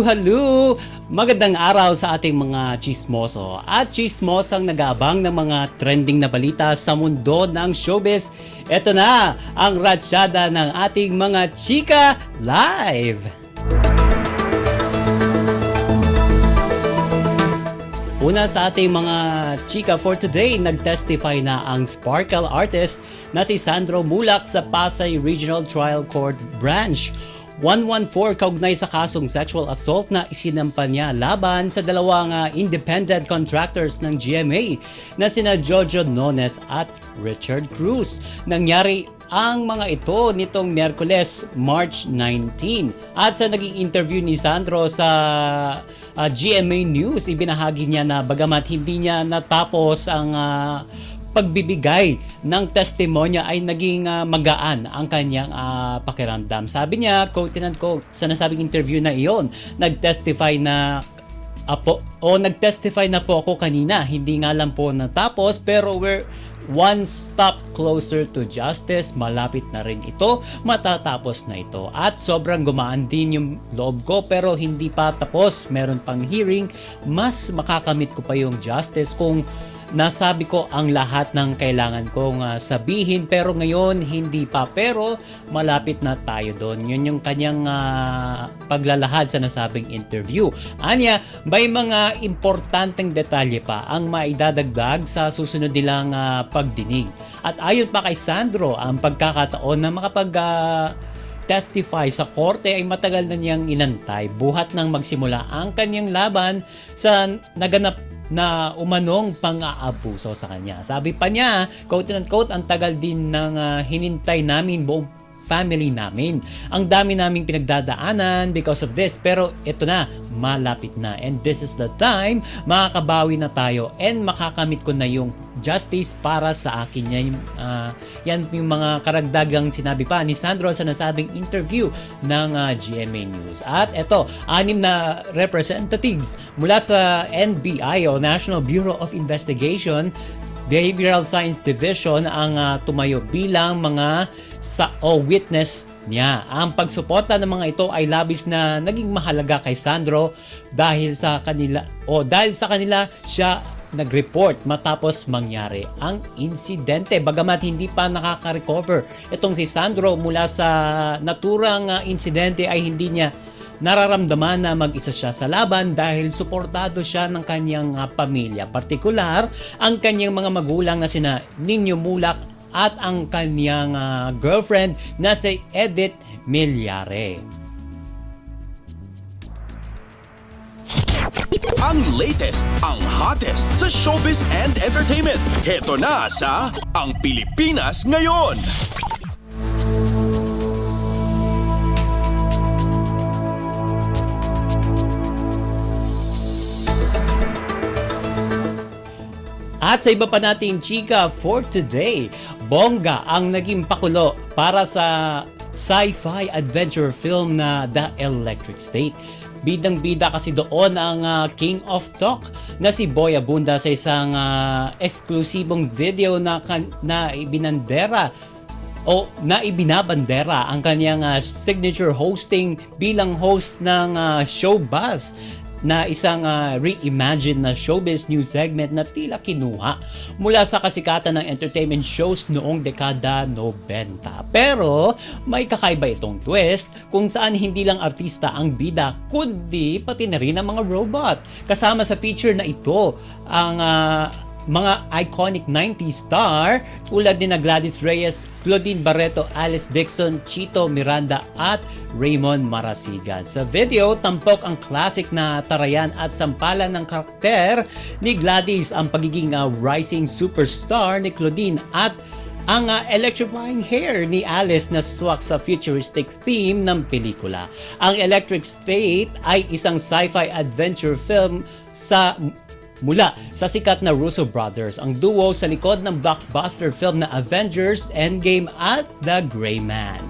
P: Halo! Magandang araw sa ating mga chismoso at chismosang nag-aabang ng mga trending na balita sa mundo ng showbiz. Ito na ang ratsyada ng ating mga chika live! Una sa ating mga chika for today, nag-testify na ang Sparkle artist na si Sandro Mulak sa Pasay Regional Trial Court Branch 114 kaugnay sa kasong sexual assault na isinampa niya laban sa dalawang independent contractors ng GMA na sina Jojo Nones at Richard Cruz. Nangyari ang mga ito nitong Miyerkules, March 19. At sa naging interview ni Sandro sa GMA News, ibinahagi niya na bagamat hindi niya natapos ang pagbibigay ng testimonya ay naging magaan ang kanyang pakiramdam. Sabi niya, quote and quote, sa nasabing interview na iyon, nag-testify na po ako kanina. Hindi nga lang po natapos pero we're one step closer to justice. Malapit na rin ito. Matatapos na ito. At sobrang gumaan din yung loob ko pero hindi pa tapos. Meron pang hearing. Mas makakamit ko pa yung justice kung nasabi ko ang lahat ng kailangan kong sabihin pero ngayon hindi pa, pero malapit na tayo doon. Yun yung kanyang paglalahad sa nasabing interview. Anya, may mga importanteng detalye pa ang maidadagdag sa susunod nilang pagdinig. At ayon pa kay Sandro, ang pagkakataon na testify sa korte ay matagal na niyang inantay buhat nang magsimula ang kanyang laban sa naganap na umanong pang-aabuso sa kanya. Sabi pa niya, quote and quote, ang tagal din ng hinintay namin, buong family namin. Ang dami naming pinagdadaanan because of this, pero ito na, malapit na. And this is the time, makakabawi na tayo and makakamit ko na yung justice para sa akin. Yan yung mga karagdagang sinabi pa ni Sandro sa nasabing interview ng GMA News. At ito, 6 na representatives mula sa NBI o National Bureau of Investigation Behavioral Science Division ang tumayo bilang mga witness niya. Ang pagsuporta ng mga ito ay labis na naging mahalaga kay Sandro dahil sa kanila siya nag-report matapos mangyari ang insidente. Bagamat hindi pa nakaka-recover itong si Sandro mula sa naturang insidente ay hindi niya nararamdaman na mag-isa siya sa laban dahil suportado siya ng kanyang pamilya. Partikular, ang kanyang mga magulang na sina Nino Mulak at ang kanyang girlfriend na si Edith Milyare.
A: Ang latest, ang hottest sa showbiz and entertainment. Heto na sa Ang Pilipinas Ngayon.
P: At sa iba pa nating chika for today, bongga ang naging pakulo para sa sci-fi adventure film na The Electric State. Bidang-bida kasi doon ang King of Talk na si Boy Abunda sa isang eksklusibong video na ibinandera o na ibinabandera ang kanyang signature hosting bilang host ng Showbuzz na isang reimagined na showbiz news segment na tila kinuha mula sa kasikatan ng entertainment shows noong dekada 90. Pero may kakaiba itong twist kung saan hindi lang artista ang bida kundi pati na rin ang mga robot. Kasama sa feature na ito ang mga iconic 90s star tulad ni Gladys Reyes, Claudine Barreto, Alice Dixon, Chito Miranda at Raymond Marasigan. Sa video, tampok ang classic na tarayan at sampalan ng karakter ni Gladys, ang pagiging rising superstar ni Claudine at ang electrifying hair ni Alice na swak sa futuristic theme ng pelikula. Ang Electric State ay isang sci-fi adventure film mula sa sikat na Russo Brothers, ang duo sa likod ng blockbuster film na Avengers Endgame at The Gray Man.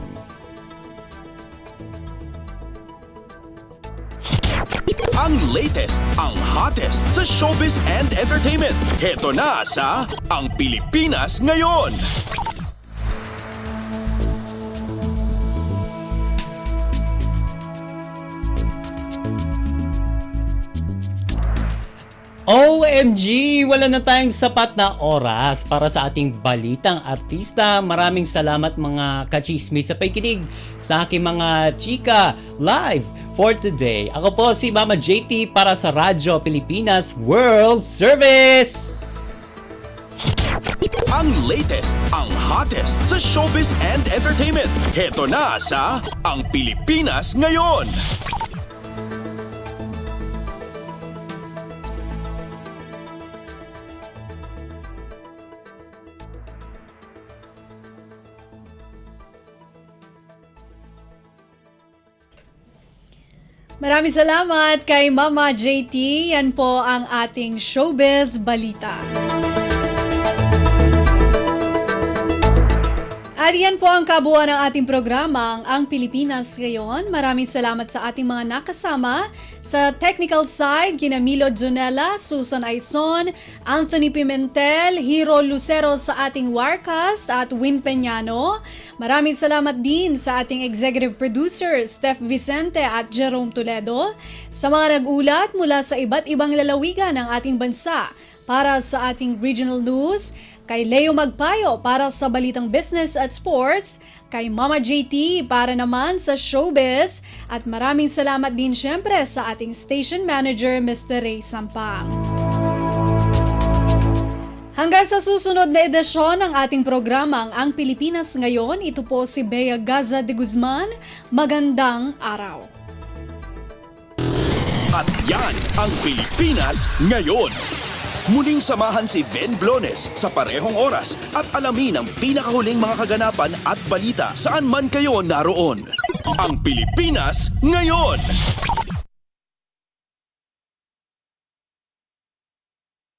A: Ang latest, ang hottest sa showbiz and entertainment. Heto na sa Ang Pilipinas Ngayon.
P: OMG! Wala na tayong sapat na oras para sa ating balitang artista. Maraming salamat mga kachismis sa pakikinig sa aking mga chika live for today. Ako po si Mama JT para sa Radyo Pilipinas World Service!
A: Ang latest, ang hottest sa showbiz and entertainment. Heto na sa Ang Pilipinas Ngayon.
B: Maraming salamat kay Mama JT. Yan po ang ating showbiz balita. At yan po ang kabuuan ng ating programa, ang Pilipinas Ngayon. Maraming salamat sa ating mga nakasama. Sa technical side, kina Milo Junella, Susan Aison, Anthony Pimentel, Hiro Lucero sa ating Wirecast at Win Peñano. Maraming salamat din sa ating executive producer, Steph Vicente at Jerome Toledo. Sa mga nag-ulat mula sa iba't ibang lalawigan ng ating bansa para sa ating regional news, kay Leo Magpayo para sa balitang business at sports, kay Mama JT para naman sa showbiz, at maraming salamat din syempre sa ating station manager, Mr. Ray Sampang. Hanggang sa susunod na edisyon ng ating programang Ang Pilipinas Ngayon, ito po si Bea Gaza de Guzman. Magandang araw.
A: At yan ang Pilipinas Ngayon. Muling samahan si Ben Blones sa parehong oras at alamin ang pinakahuling mga kaganapan at balita saan man kayo naroon. Ang Pilipinas Ngayon!